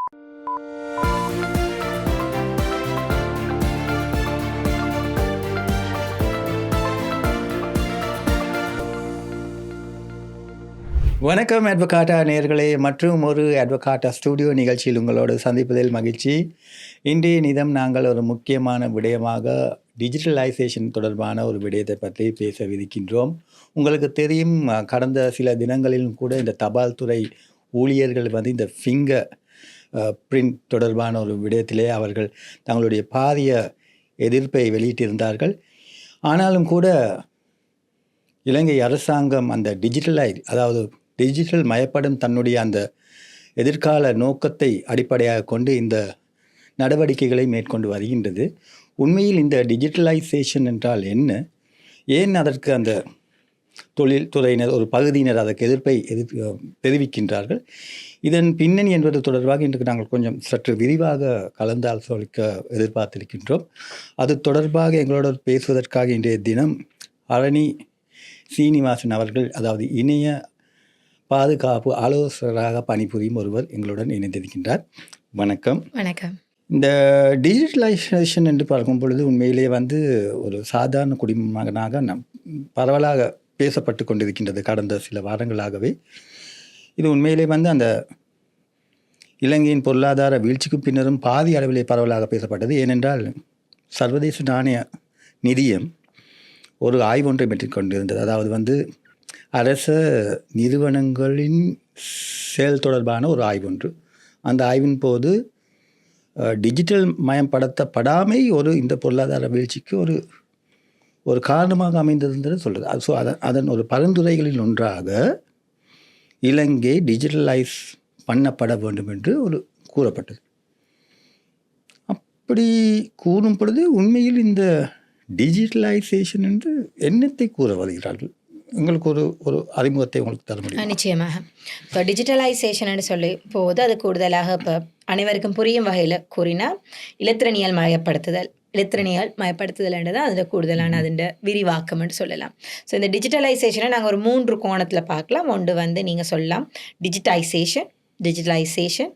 வணக்கம் அட்வொகாட்டா நேயர்களே, மற்றும் ஒரு அட்வொகாட்டா ஸ்டுடியோ நிகழ்ச்சியில் உங்களோடு சந்திப்பதில் மகிழ்ச்சி. இன்றைய நிதம் நாங்கள் ஒரு முக்கியமான விடயமாக டிஜிட்டலைசேஷன் தொடர்பான ஒரு விடயத்தை பற்றி பேச விதிக்கின்றோம். உங்களுக்கு தெரியும், கடந்த சில தினங்களிலும் கூட இந்த தபால் துறை ஊழியர்கள் இந்த ஃபிங்கர் பிரிண்ட் தொடர்பான ஒரு விடயத்திலே அவர்கள் தங்களுடைய பாரிய எதிர்ப்பை வெளியிட்டிருந்தார்கள். ஆனாலும் கூட இலங்கை அரசாங்கம் அந்த அதாவது டிஜிட்டல் மயப்படும் தன்னுடைய அந்த எதிர்கால நோக்கத்தை அடிப்படையாக கொண்டு இந்த நடவடிக்கைகளை மேற்கொண்டு வருகின்றது. உண்மையில் இந்த டிஜிட்டலைசேஷன் என்றால் என்ன, ஏன் அதற்கு அந்த தொழில்துறையினர் ஒரு பகுதியினர் அதற்கு எதிர்ப்பை தெரிவிக்கின்றார்கள், இதன் பின்னணி என்பது தொடர்பாக இன்றைக்கு நாங்கள் கொஞ்சம் சற்று விரிவாக கலந்தாலோசிக்க எதிர்பார்த்திருக்கின்றோம். அது தொடர்பாக எங்களோடு பேசுவதற்காக இன்றைய தினம் அரணி சீனிவாசன் அவர்கள், அதாவது இணைய பாதுகாப்பு ஆலோசகராக பணிபுரியும் ஒருவர் எங்களுடன் இணைந்திருக்கின்றார். வணக்கம். வணக்கம். இந்த டிஜிட்டலைசேஷன் என்று பார்க்கும் பொழுது உண்மையிலேயே ஒரு சாதாரண குடிமகனாக பரவலாக பேசப்பட்டு கொண்டிருக்கின்றது கடந்த சில வாரங்களாகவே. இது உண்மையிலே அந்த இலங்கையின் பொருளாதார வீழ்ச்சிக்கு பின்னரும் பாதி அளவிலே பரவலாக பேசப்பட்டது. ஏனென்றால் சர்வதேச நாணய நிதியம் ஒரு ஆய்வொன்றை மேற்கொண்டிருந்தது. அதாவது அரச நிறுவனங்களின் செயல் தொடர்பான ஒரு ஆய்வொன்று. அந்த ஆய்வின் போது டிஜிட்டல் மயப்படுத்தப்படாமை இந்த பொருளாதார வீழ்ச்சிக்கு ஒரு காரணமாக அமைந்ததுன்றது சொல்கிறது. ஸோ அதன் ஒரு பரிந்துரைகளில் ஒன்றாக இலங்கை டிஜிட்டலைஸ் பண்ணப்பட வேண்டும் என்று கூறப்பட்டது. அப்படி கூறும் பொழுது உண்மையில் இந்த டிஜிட்டலைசேஷன் என்று என்னத்தை கூற வருகிறார்கள்? உங்களுக்கு ஒரு அறிமுகத்தை உங்களுக்கு தர முடியும்? நிச்சயமாக. இப்போ டிஜிட்டலைசேஷன் சொல்லி போது அது கூடுதலாக இப்போ அனைவருக்கும் புரியும் வகையில் கூறினால் இலத்திரனியல் மயப்படுத்துதல் என்றதான் அதில் கூடுதலான அதன் விரிவாக்கம் என்று சொல்லலாம். ஸோ இந்த டிஜிட்டலைசேஷனை நாங்கள் ஒரு 3 கோணத்தில் பார்க்கலாம். ஒன்று நீங்கள் சொல்லலாம் டிஜிட்டலைசேஷன், டிஜிட்டலைசேஷன்.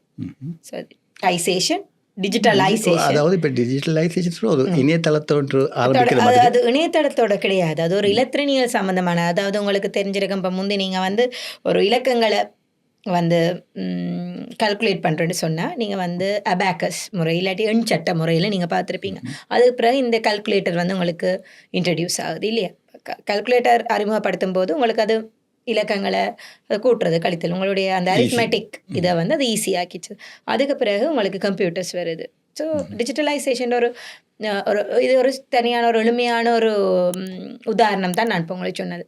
அதாவது இப்போ டிஜிட்டலைசேஷன் ஒரு இணையதளத்தோடு அது இணையதளத்தோட கிடையாது, அது ஒரு இலத்திரனியல் சம்மந்தமான. அதாவது உங்களுக்கு தெரிஞ்சிருக்கும், இப்போ முந்தி நீங்கள் ஒரு இலக்கங்களை கால்குலேட் பண்ணுறேன்னு சொன்னால் நீங்கள் அபாக்கஸ் முறை இல்லாட்டி எண் சட்ட முறையில் நீங்கள் பார்த்துருப்பீங்க. அதுக்கு பிறகு இந்த கால்குலேட்டர் உங்களுக்கு இன்ட்ரடியூஸ் ஆகுது இல்லையா? கால்குலேட்டர் அறிமுகப்படுத்தும் போது உங்களுக்கு அது இலக்கங்களை கூட்டுறது, கழித்தல், உங்களுடைய அந்த அரித்மெட்டிக் இதை அது ஈஸியாக்கிச்சு. அதுக்கு பிறகு உங்களுக்கு கம்ப்யூட்டர்ஸ் வருது. ஸோ டிஜிட்டலைசேஷன் இது ஒரு தனியான ஒரு எளிமையான ஒரு உதாரணம் தான் நான் இப்போ உங்களுக்கு சொன்னது.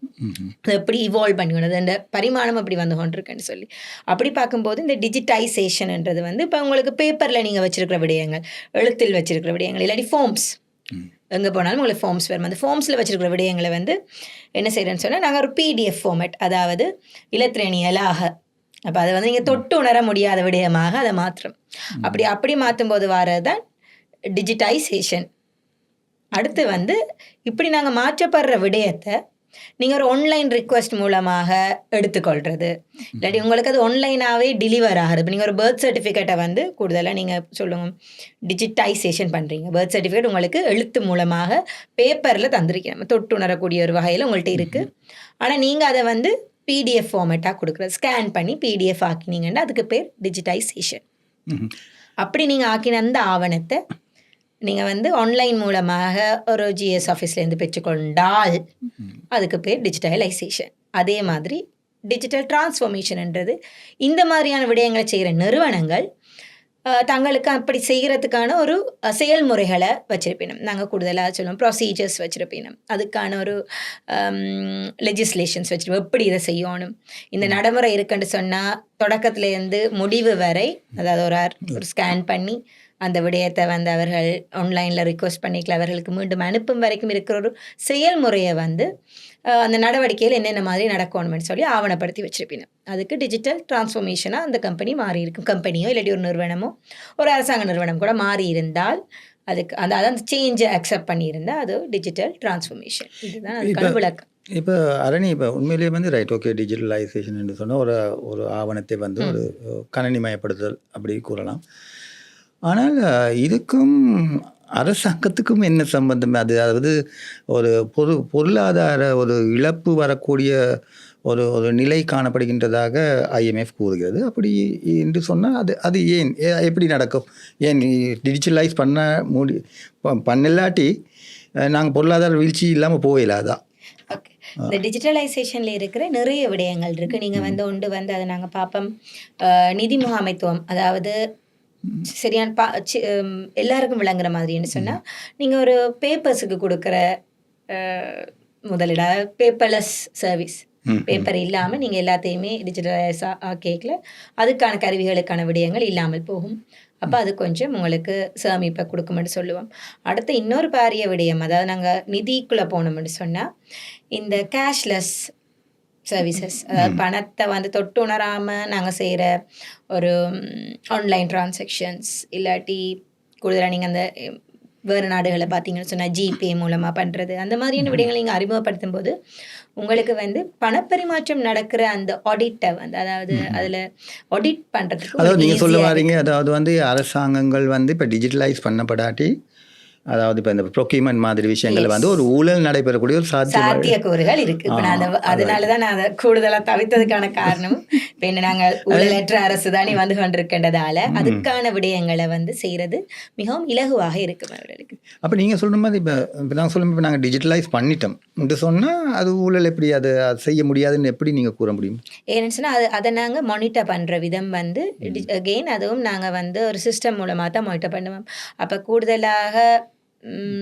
அது எப்படி இவால்வ் பண்ணிக்கணும், அந்த பரிமாணம் அப்படி வந்து கொண்டிருக்குன்னு சொல்லி அப்படி பார்க்கும்போது இந்த டிஜிட்டைசேஷன்ன்றது இப்போ உங்களுக்கு பேப்பரில் நீங்கள் வச்சுருக்கிற விடயங்கள், எழுத்தில் வச்சுருக்கிற விடயங்கள், இல்லாட்டி ஃபார்ம்ஸ், எங்கே போனாலும் உங்களுக்கு ஃபார்ம்ஸ் வரும். அந்த ஃபார்ம்ஸில் வச்சுருக்கிற விடயங்களை என்ன செய்கிறேன்னு சொன்னால் நாங்கள் ஒரு PDF ஃபார்மேட், அதாவது இலத்திரனியலாக, அப்போ அதை நீங்கள் தொட்டு உணர முடியாத விடயமாக அதை மாற்றும். அப்படி மாற்றும் போது வரதான் டிஜிட்டைசேஷன். அடுத்து இப்படி நாங்கள் மாற்றப்படுற விடயத்தை நீங்கள் ஒரு ஆன்லைன் ரிக்வெஸ்ட் மூலமாக எடுத்துக்கொள்கிறது, இல்லாட்டி உங்களுக்கு அது ஆன்லைனாகவே டெலிவர் ஆகுது. இப்போ நீங்கள் ஒரு பர்த் சர்டிஃபிகேட்டை கூடுதலாக நீங்கள் சொல்லுங்கள் டிஜிட்டைசேஷன் பண்ணுறீங்க. பர்த் சர்டிஃபிகேட் உங்களுக்கு எழுத்து மூலமாக பேப்பரில் தந்திருக்கீங்க, தொட்டு உணரக்கூடிய ஒரு வகையில் உங்கள்கிட்ட இருக்குது. ஆனால் நீங்கள் அதை PDF ஃபார்மேட்டாக கொடுக்குறது, ஸ்கேன் பண்ணி PDF ஆக்கினீங்கன்னா அதுக்கு பேர் டிஜிட்டைசேஷன். அப்படி நீங்கள் ஆக்கின அந்த ஆவணத்தை நீங்கள் ஆன்லைன் மூலமாக ஒரு GS ஆஃபீஸ்லேருந்து பெற்றுக்கொண்டால் அதுக்கு பேர் டிஜிட்டலைசேஷன். அதே மாதிரி டிஜிட்டல் டிரான்ஸ்ஃபர்மேஷன்ன்றது இந்த மாதிரியான விடயங்களை செய்கிற நிறுவனங்கள் தங்களுக்கு அப்படி செய்கிறதுக்கான ஒரு செயல்முறைகளை வச்சுருப்பினோம். நாங்கள் கூடுதலாக சொல்லுவோம் ப்ரொசீஜர்ஸ் வச்சுருப்பினோம். அதுக்கான ஒரு லெஜிஸ்லேஷன்ஸ் வச்சுருப்போம், எப்படி இதை செய்யணும். இந்த நடைமுறை இருக்குன்னு சொன்னால் தொடக்கத்துலேருந்து முடிவு வரை, அதாவது ஒரு ஸ்கேன் பண்ணி அந்த விடயத்தை அவர்கள் ஆன்லைனில் ரிக்வெஸ்ட் பண்ணிக்கல, அவர்களுக்கு மீண்டும் அனுப்பும் வரைக்கும் இருக்கிற ஒரு செயல்முறையை அந்த நடவடிக்கையில் என்னென்ன மாதிரி நடக்கணும்னு சொல்லி ஆவணப்படுத்தி வச்சுருப்பீங்க. அதுக்கு டிஜிட்டல் டிரான்ஸ்ஃபர்மேஷனாக அந்த கம்பெனி மாறி இருக்கும். கம்பெனியோ இல்லாட்டி ஒரு நிறுவனமோ ஒரு அரசாங்க நிறுவனம் கூட மாறி இருந்தால் அதுக்கு அந்த சேஞ்சை அக்செப்ட் பண்ணியிருந்தால் அது டிஜிட்டல் டிரான்ஸ்ஃபர்மேஷன். இதுதான் அதுக்கான விளக்கம். இப்ப அரணி இப்ப உண்மையிலேயே வந்து ரைட் ஓகே டிஜிட்டலைசேஷன் என்று சொன்னா ஒரு ஒரு ஆவணத்தை வந்து ஒரு கணினிமயப்படுத்துதல் அப்படி கூறலாம். ஆனால் இதுக்கும் அரசாங்கத்துக்கும் என்ன சம்பந்தம்? அதாவது ஒரு பொருளாதார ஒரு இழப்பு வரக்கூடிய ஒரு ஒரு நிலை காணப்படுகின்றதாக ஐஎம்எஃப் கூறுகிறது. அப்படி என்று சொன்னா அது அது ஏன்? எப்படி நடக்கும்? ஏன் டிஜிட்டலைஸ் பண்ணலாட்டி நாங்க பொருளாதார வீழ்ச்சி இல்லாம போயிடாதா? ஓகே. இந்த டிஜிட்டலைசேஷன்ல இருக்கிற நிறைய விடயங்கள் இருக்கு. நீங்க வந்து ஒன்று வந்து அதை நாங்க பார்ப்போம். நிதி முகாமைத்துவம், அதாவது சரியான எல்லாருக்கும் விளங்குற மாதிரின்னு சொன்னா, நீங்க ஒரு பேப்பர்ஸுக்கு கொடுக்குற முதலிட பேப்பர்லெஸ் சர்வீஸ், பேப்பர் இல்லாம நீங்க எல்லாத்தையுமே டிஜிட்டலைஸ் ஆக்கேக்கல அதுக்கான கருவிகளுக்கான விடயங்கள் இல்லாமல் போகும். அப்போ அது கொஞ்சம் உங்களுக்கு சேமிப்பை கொடுக்கும்னு சொல்லுவோம். அடுத்து இன்னொரு பாரிய விடயம், அதாவது நாங்கள் நிதிக்குள்ளே போனோம்னு சொன்னால் இந்த கேஷ்லெஸ் சர்வீசஸ், அதாவது பணத்தை வந்து தொட்டு உணராமல் நாங்கள் செய்கிற ஒரு ஆன்லைன் டிரான்சாக்ஷன்ஸ், இல்லாட்டி கூடுதலாக நீங்கள் அந்த வேறு நாடுகளை பார்த்தீங்கன்னு சொன்னால் ஜிபே மூலமாக பண்ணுறது, அந்த மாதிரியான விடயங்களை நீங்கள் அறிமுகப்படுத்தும் போது உங்களுக்கு வந்து பணப்பரிமாற்றம் நடக்கிற அந்த ஆடிட்டை வந்து, அதாவது அதில் ஆடிட் பண்ணுறதுக்கு, அதாவது நீங்கள் சொல்ல வாரீங்க, அதாவது வந்து அரசாங்கங்கள் வந்து இப்போ டிஜிட்டலைஸ் பண்ணப்படாட்டி, அதாவது இப்போ இந்த ப்ரொக்யூமெண்ட் மாதிரி விஷயங்கள் வந்து ஒரு ஊழல் நடைபெறக்கூடிய ஒரு சாத்தியக்கூறுகள் இருக்கு. இப்போ நான் அதனால தான் நான் அதை கூடுதலாக தவிர்த்ததுக்கான காரணம், இப்போ என்ன நாங்கள் ஊழலற்ற அரசு தானே வந்து கொண்டிருக்கின்றதால அதுக்கான விடயங்களை வந்து செய்கிறது மிகவும் இலகுவாக இருக்கும் அவர்களுக்கு. அப்போ நீங்கள் சொல்கிற மாதிரி இப்போ நாங்கள் சொல்லும் இப்போ நாங்கள் டிஜிட்டலைஸ் பண்ணிட்டோம் என்று சொன்னால் அது ஊழல் எப்படி அதை செய்ய முடியாதுன்னு எப்படி நீங்கள் கூற முடியும்? ஏன்னு சொன்னால் அதை நாங்கள் மானிட்டர் பண்ணுற விதம் வந்து அகெயின் அதுவும் நாங்கள் வந்து ஒரு சிஸ்டம் மூலமாக தான் மானிட்டர் பண்ணுவோம். அப்போ கூடுதலாக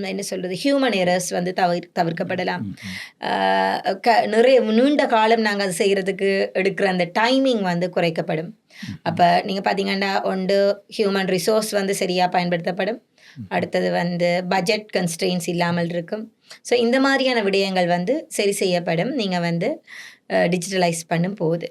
என்ன சொல்கிறது, ஹியூமன் எரர்ஸ் வந்து தவிர்க்கப்படலாம். நிறைய நீண்ட காலம் நாங்கள் அது செய்கிறதுக்கு எடுக்கிற அந்த டைமிங் வந்து குறைக்கப்படும். அப்போ நீங்கள் பார்த்தீங்கன்னா ஒன்று ஹியூமன் ரிசோர்ஸ் வந்து சரியாக பயன்படுத்தப்படும், அடுத்தது வந்து பட்ஜெட் கன்ஸ்ட்ரெயின்ஸ் இல்லாமல் இருக்கும். ஸோ இந்த மாதிரியான விடயங்கள் வந்து சரி செய்யப்படும் நீங்கள் வந்து டிஜிட்டலைஸ் பண்ணும் போது.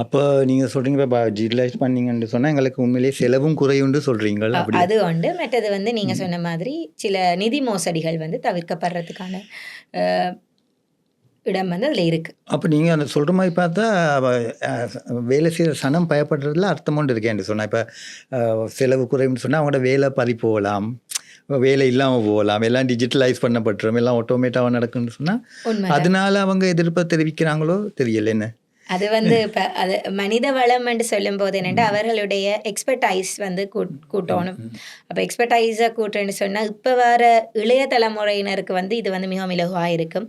அப்போ நீங்கள் சொல்கிறீங்க இப்போ டிஜிட்டலைஸ் பண்ணிங்கன்னு சொன்னால் எங்களுக்கு உண்மையிலேயே செலவும் குறையுண்டு சொல்கிறீங்களா? அது உண்டு. மற்றது வந்து நீங்கள் சொன்ன மாதிரி சில நிதி மோசடிகள் வந்து தவிர்க்கப்படுறதுக்கான இடம் வந்து அதில் இருக்குது. அப்போ நீங்கள் அந்த சொல்கிற மாதிரி பார்த்தா வேலை செய்கிற சனம் பயப்படுறதுல அர்த்தம் ஒன்று இருக்கேன்னு சொன்னால், இப்போ செலவு குறைவுன்னு சொன்னால் அவங்களோட வேலை பறி போகலாம், வேலை இல்லாமல் போகலாம், எல்லாம் டிஜிட்டலைஸ் பண்ணப்பட்டுரும், எல்லாம் ஆட்டோமேட்டாக நடக்குன்னு சொன்னால் அதனால அவங்க எதிர்ப்பை தெரிவிக்கிறாங்களோ தெரியல. என்ன அது வந்து இப்போ அது மனித வளம் என்று சொல்லும் போது என்னென்னா அவர்களுடைய எக்ஸ்பர்டைஸ் வந்து கூட்டணும். அப்போ எக்ஸ்பர்டைஸை கூட்டுன்னு சொன்னால் இப்போ வர இளைய தலைமுறையினருக்கு வந்து இது வந்து மிகவும் இலகுவாக இருக்கும்.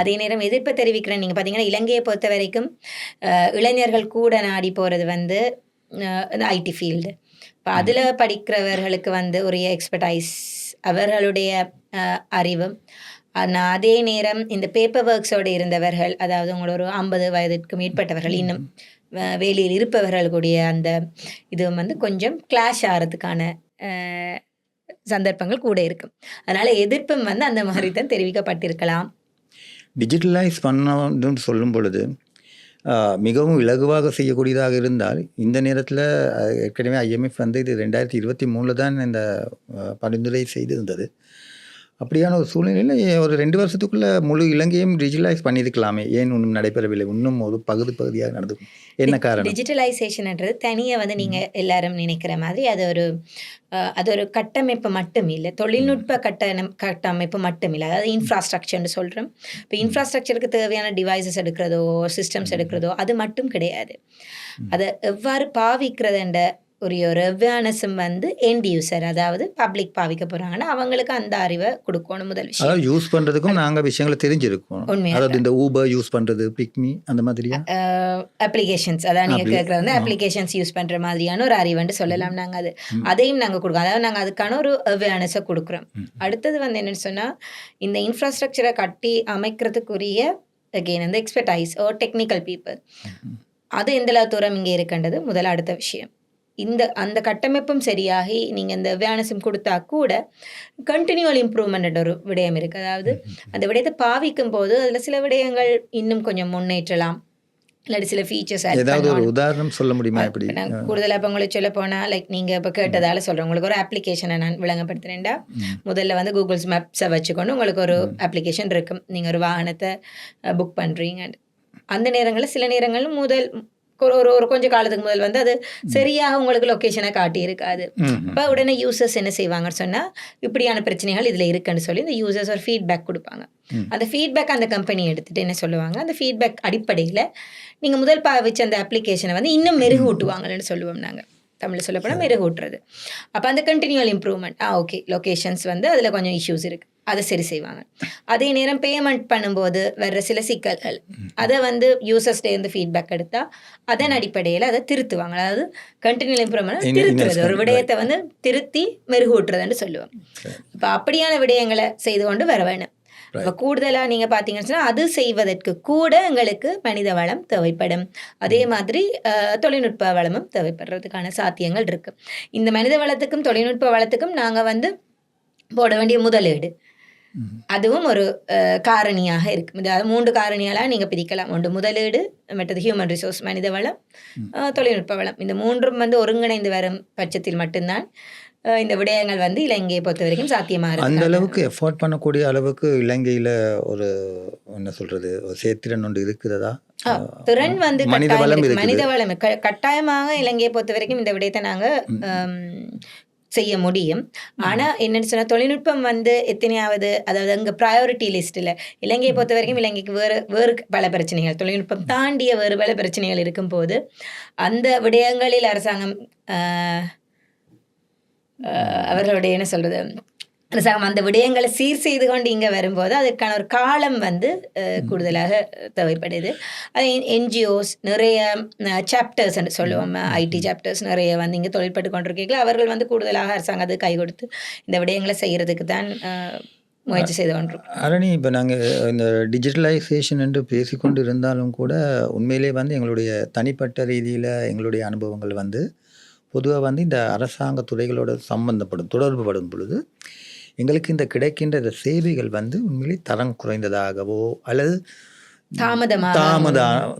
அதே நேரம் எதிர்ப்பு தெரிவிக்கிறேன். நீங்கள் பார்த்தீங்கன்னா இலங்கையை பொறுத்த வரைக்கும் இளைஞர்கள் கூட நாடி போகிறது வந்து இந்த ஐடி ஃபீல்டு. இப்போ அதில் படிக்கிறவர்களுக்கு வந்து ஒரு எக்ஸ்பர்டைஸ், அவர்களுடைய அறிவும், ஆனால் அதே நேரம் இந்த பேப்பர் ஒர்க்ஸோடு இருந்தவர்கள், அதாவது உங்களோட ஒரு 50 வயதிற்கு மேற்பட்டவர்கள் இன்னும் வேலையில் இருப்பவர்களுடைய அந்த இது வந்து கொஞ்சம் கிளாஷ் ஆகிறதுக்கான சந்தர்ப்பங்கள் கூட இருக்கும். அதனால் எதிர்ப்பும் வந்து அந்த மாதிரி தான் தெரிவிக்கப்பட்டிருக்கலாம். டிஜிட்டலைஸ் பண்ணணும்னு சொல்லும் பொழுது மிகவும் இலகுவாக செய்யக்கூடியதாக இருந்தால் இந்த நேரத்தில் ஏற்கனவே ஐஎம்எஃப் வந்து இது 2023 தான் இந்த பரிந்துரை செய்திருந்தது. அப்படியான ஒரு சூழ்நிலையில் ஒரு 2 வருஷத்துக்குள்ள முழு இலங்கையும் டிஜிட்டலைஸ் பண்ணியிருக்கலாமே, ஏன் ஒன்றும் நடைபெறவில்லை? இன்னும் ஒரு பகுதியாக நடக்கும். என்ன காரணம்? டிஜிட்டலைசேஷன்ன்றது தனியாக வந்து நீங்கள் எல்லாரும் நினைக்கிற மாதிரி அது ஒரு கட்டமைப்பு மட்டும் இல்லை, தொழில்நுட்ப கட்டமைப்பு மட்டும் இல்லை, அதாவது இன்ஃப்ராஸ்ட்ரக்சர்னு சொல்கிறோம். இப்போ இன்ஃப்ராஸ்ட்ரக்சருக்கு தேவையான டிவைசஸ் எடுக்கிறதோ சிஸ்டம்ஸ் எடுக்கிறதோ அது மட்டும் கிடையாது. அதை எவ்வாறு பாவிக்கிறதுன்ற ஒரு அவேர்னஸும் வந்து எண்ட் யூசர், அதாவது பப்ளிக் பாவிக்க போகிறாங்கன்னா அவங்களுக்கு அந்த அறிவை கொடுக்கணும். முதல் விஷயம், அதாவது யூஸ் பண்ணுறதுக்கும் நாங்கள் விஷயங்களை தெரிஞ்சிருக்கோம். அதாவது இந்த ஊபர் யூஸ் பண்ணுறது, பிக்மி அந்த மாதிரியா அப்ளிகேஷன்ஸ், அதாவது நீங்கள் கேட்குறது வந்து அப்ளிகேஷன்ஸ் யூஸ் பண்ணுற மாதிரியான ஒரு அறிவுன்னு சொல்லலாம். நாங்கள் அதையும் நாங்கள் கொடுக்குறோம். அதாவது நாங்கள் அதுக்கான ஒரு அவேர்னஸை கொடுக்குறோம். அடுத்தது வந்து என்னென்னு சொன்னால் இந்த இன்ஃப்ராஸ்ட்ரக்சரை கட்டி அமைக்கிறதுக்குரிய அகெயின் அந்த எக்ஸ்பர்டைஸ் ஓ டெக்னிக்கல் பீப்புள் அது எந்தளவு தூரம் இங்கே இருக்கின்றது முதல்ல. அடுத்த விஷயம், அந்த கட்டமைப்பும் சரியாகி நீங்கள் இந்த அவேர்னஸும் கொடுத்தா கூட கண்டினியூவல் இம்ப்ரூவ்மெண்ட் ஒரு விடயம் இருக்குது. அதாவது அந்த விடயத்தை பாவிக்கும் போது அதில் சில விடயங்கள் இன்னும் கொஞ்சம் முன்னேற்றலாம், இல்லாட்டி சில ஃபீச்சர்ஸ் ஏதாவது ஒரு உதாரணம் சொல்ல முடியுமா? எப்படி? நான் கூடுதலாக இப்போ உங்களுக்கு சொல்ல போனால் லைக் நீங்கள் இப்போ கேட்டதால் சொல்கிறேன். உங்களுக்கு ஒரு அப்ளிகேஷனை நான் விளங்கப்படுத்துகிறேன்டா. முதல்ல வந்து கூகுள்ஸ் மேப்ஸை வச்சுக்கொண்டு உங்களுக்கு ஒரு அப்ளிகேஷன் இருக்கும். நீங்கள் ஒரு வாகனத்தை புக் பண்ணுறீங்க. அந்த நேரங்களில் சில நேரங்களும் ஒரு கொஞ்சம் காலத்துக்கு முதல் வந்து அது சரியாக உங்களுக்கு லொக்கேஷனை காட்டி இருக்காது. அப்போ உடனே யூசர்ஸ் என்ன செய்வாங்கன்னு சொன்னால், இப்படியான பிரச்சனைகள் இதில் இருக்குன்னு சொல்லி இந்த யூசர்ஸ் ஒரு ஃபீட்பேக் கொடுப்பாங்க. அந்த ஃபீட்பேக் அந்த கம்பெனி எடுத்துகிட்டு என்ன சொல்லுவாங்க, அந்த ஃபீட்பேக் அடிப்படையில் நீங்கள் முதல் பாவிச்ச அந்த அப்ளிகேஷனை வந்து இன்னும் மெருகூட்டுவாங்கன்னு சொல்லுவோம் நாங்கள். தமிழில் சொல்லப்போனால் மெருகூட்டுறது. அப்போ அந்த கண்டினியூவல் இம்ப்ரூவ்மெண்ட் ஓகே லொக்கேஷன்ஸ் வந்து அதில் கொஞ்சம் இஷ்யூஸ் இருக்குது, அதை சரி செய்வாங்க. அதே நேரம் பேமெண்ட் பண்ணும்போது வர்ற சில சிக்கல்கள் அதை வந்து யூசர்ஸ்டேருந்து ஃபீட்பேக் எடுத்தால் அதன் அடிப்படையில் அதை திருத்துவாங்க. அதாவது கண்டினியூவல் இம்ப்ரூவ்மெண்ட் திருத்துறது, ஒரு விடயத்தை வந்து திருத்தி மெருகூட்டுறதுன்னு சொல்லுவோம். இப்போ அப்படியான விடயங்களை செய்து கொண்டு வர வேணும். இப்போ கூடுதலாக நீங்கள் பார்த்தீங்கன்னு சொன்னால் அது செய்வதற்கு கூட எங்களுக்கு மனித வளம் தேவைப்படும். அதே மாதிரி தொழில்நுட்ப வளமும் தேவைப்படுறதுக்கான சாத்தியங்கள் இருக்குது. இந்த மனித வளத்துக்கும் தொழில்நுட்ப வளத்துக்கும் நாங்கள் வந்து போட வேண்டிய முதலீடு அதுவும் ஒரு காரணியாக இருக்குது. அதாவது 3 காரணிகளாக நீங்கள் பிரிக்கலாம். ஒன்று முதலீடு, மற்றது ஹியூமன் ரிசோர்ஸ் மனித வளம், தொழில்நுட்ப வளம். இந்த 3ம் வந்து ஒருங்கிணைந்து வரும் பட்சத்தில் மட்டும்தான் இந்த விடயங்கள் வந்து இலங்கையை பொறுத்த வரைக்கும் சாத்தியமாக இருக்குது. அந்த அளவுக்கு எஃபோர்ட் பண்ணக்கூடிய அளவுக்கு இலங்கையில் ஒரு என்ன சொல்கிறது ஒரு சேத்திரன் ஒன்று இருக்கிறதா? திறன் வந்து மனித வளம் மனித வளம் கட்டாயமாக இலங்கையை பொறுத்த வரைக்கும் இந்த விடயத்தை நாங்கள் செய்ய முடியும். ஆனால் என்னென்னு சொன்னால் தொழில்நுட்பம் வந்து எத்தனையாவது, அதாவது அங்கே ப்ரையாரிட்டி லிஸ்ட்டில் இலங்கையை பொறுத்த வரைக்கும் இலங்கைக்கு வேறு பல பிரச்சனைகள், தொழில்நுட்பம் தாண்டிய வேறு பல பிரச்சனைகள் இருக்கும்போது அந்த விடயங்களில் அரசாங்கம் அவர்களுடைய என்ன சொல்கிறது அரசாங்கம் அந்த விடயங்களை சீர் செய்து கொண்டு இங்கே வரும்போது அதற்கான ஒரு காலம் வந்து கூடுதலாக தேவைப்படுது. அது என்ஜிஓஸ் நிறைய சாப்டர்ஸ் என்று சொல்லுவோம், ஐடி சாப்டர்ஸ் நிறைய வந்து இங்கே தொழில்பட்டு கொண்டிருக்கீங்களா, அவர்கள் வந்து கூடுதலாக அரசாங்கம் அது கை கொடுத்து இந்த விடயங்களை செய்கிறதுக்கு தான் முயற்சி செய்து கொண்டிருக்கோம். அரணி, இப்போ நாங்கள் இந்த டிஜிட்டலைசேஷன் என்று பேசிக்கொண்டு இருந்தாலும் கூட உண்மையிலே வந்து எங்களுடைய தனிப்பட்ட ரீதியில் எங்களுடைய அனுபவங்கள் வந்து பொதுவாக வந்து இந்த அரசாங்க துறைகளோட தொடர்பு படும் பொழுது எங்களுக்கு இந்த கிடைக்கின்ற இந்த சேவைகள் வந்து உண்மையிலே தரம் குறைந்ததாகவோ அல்லது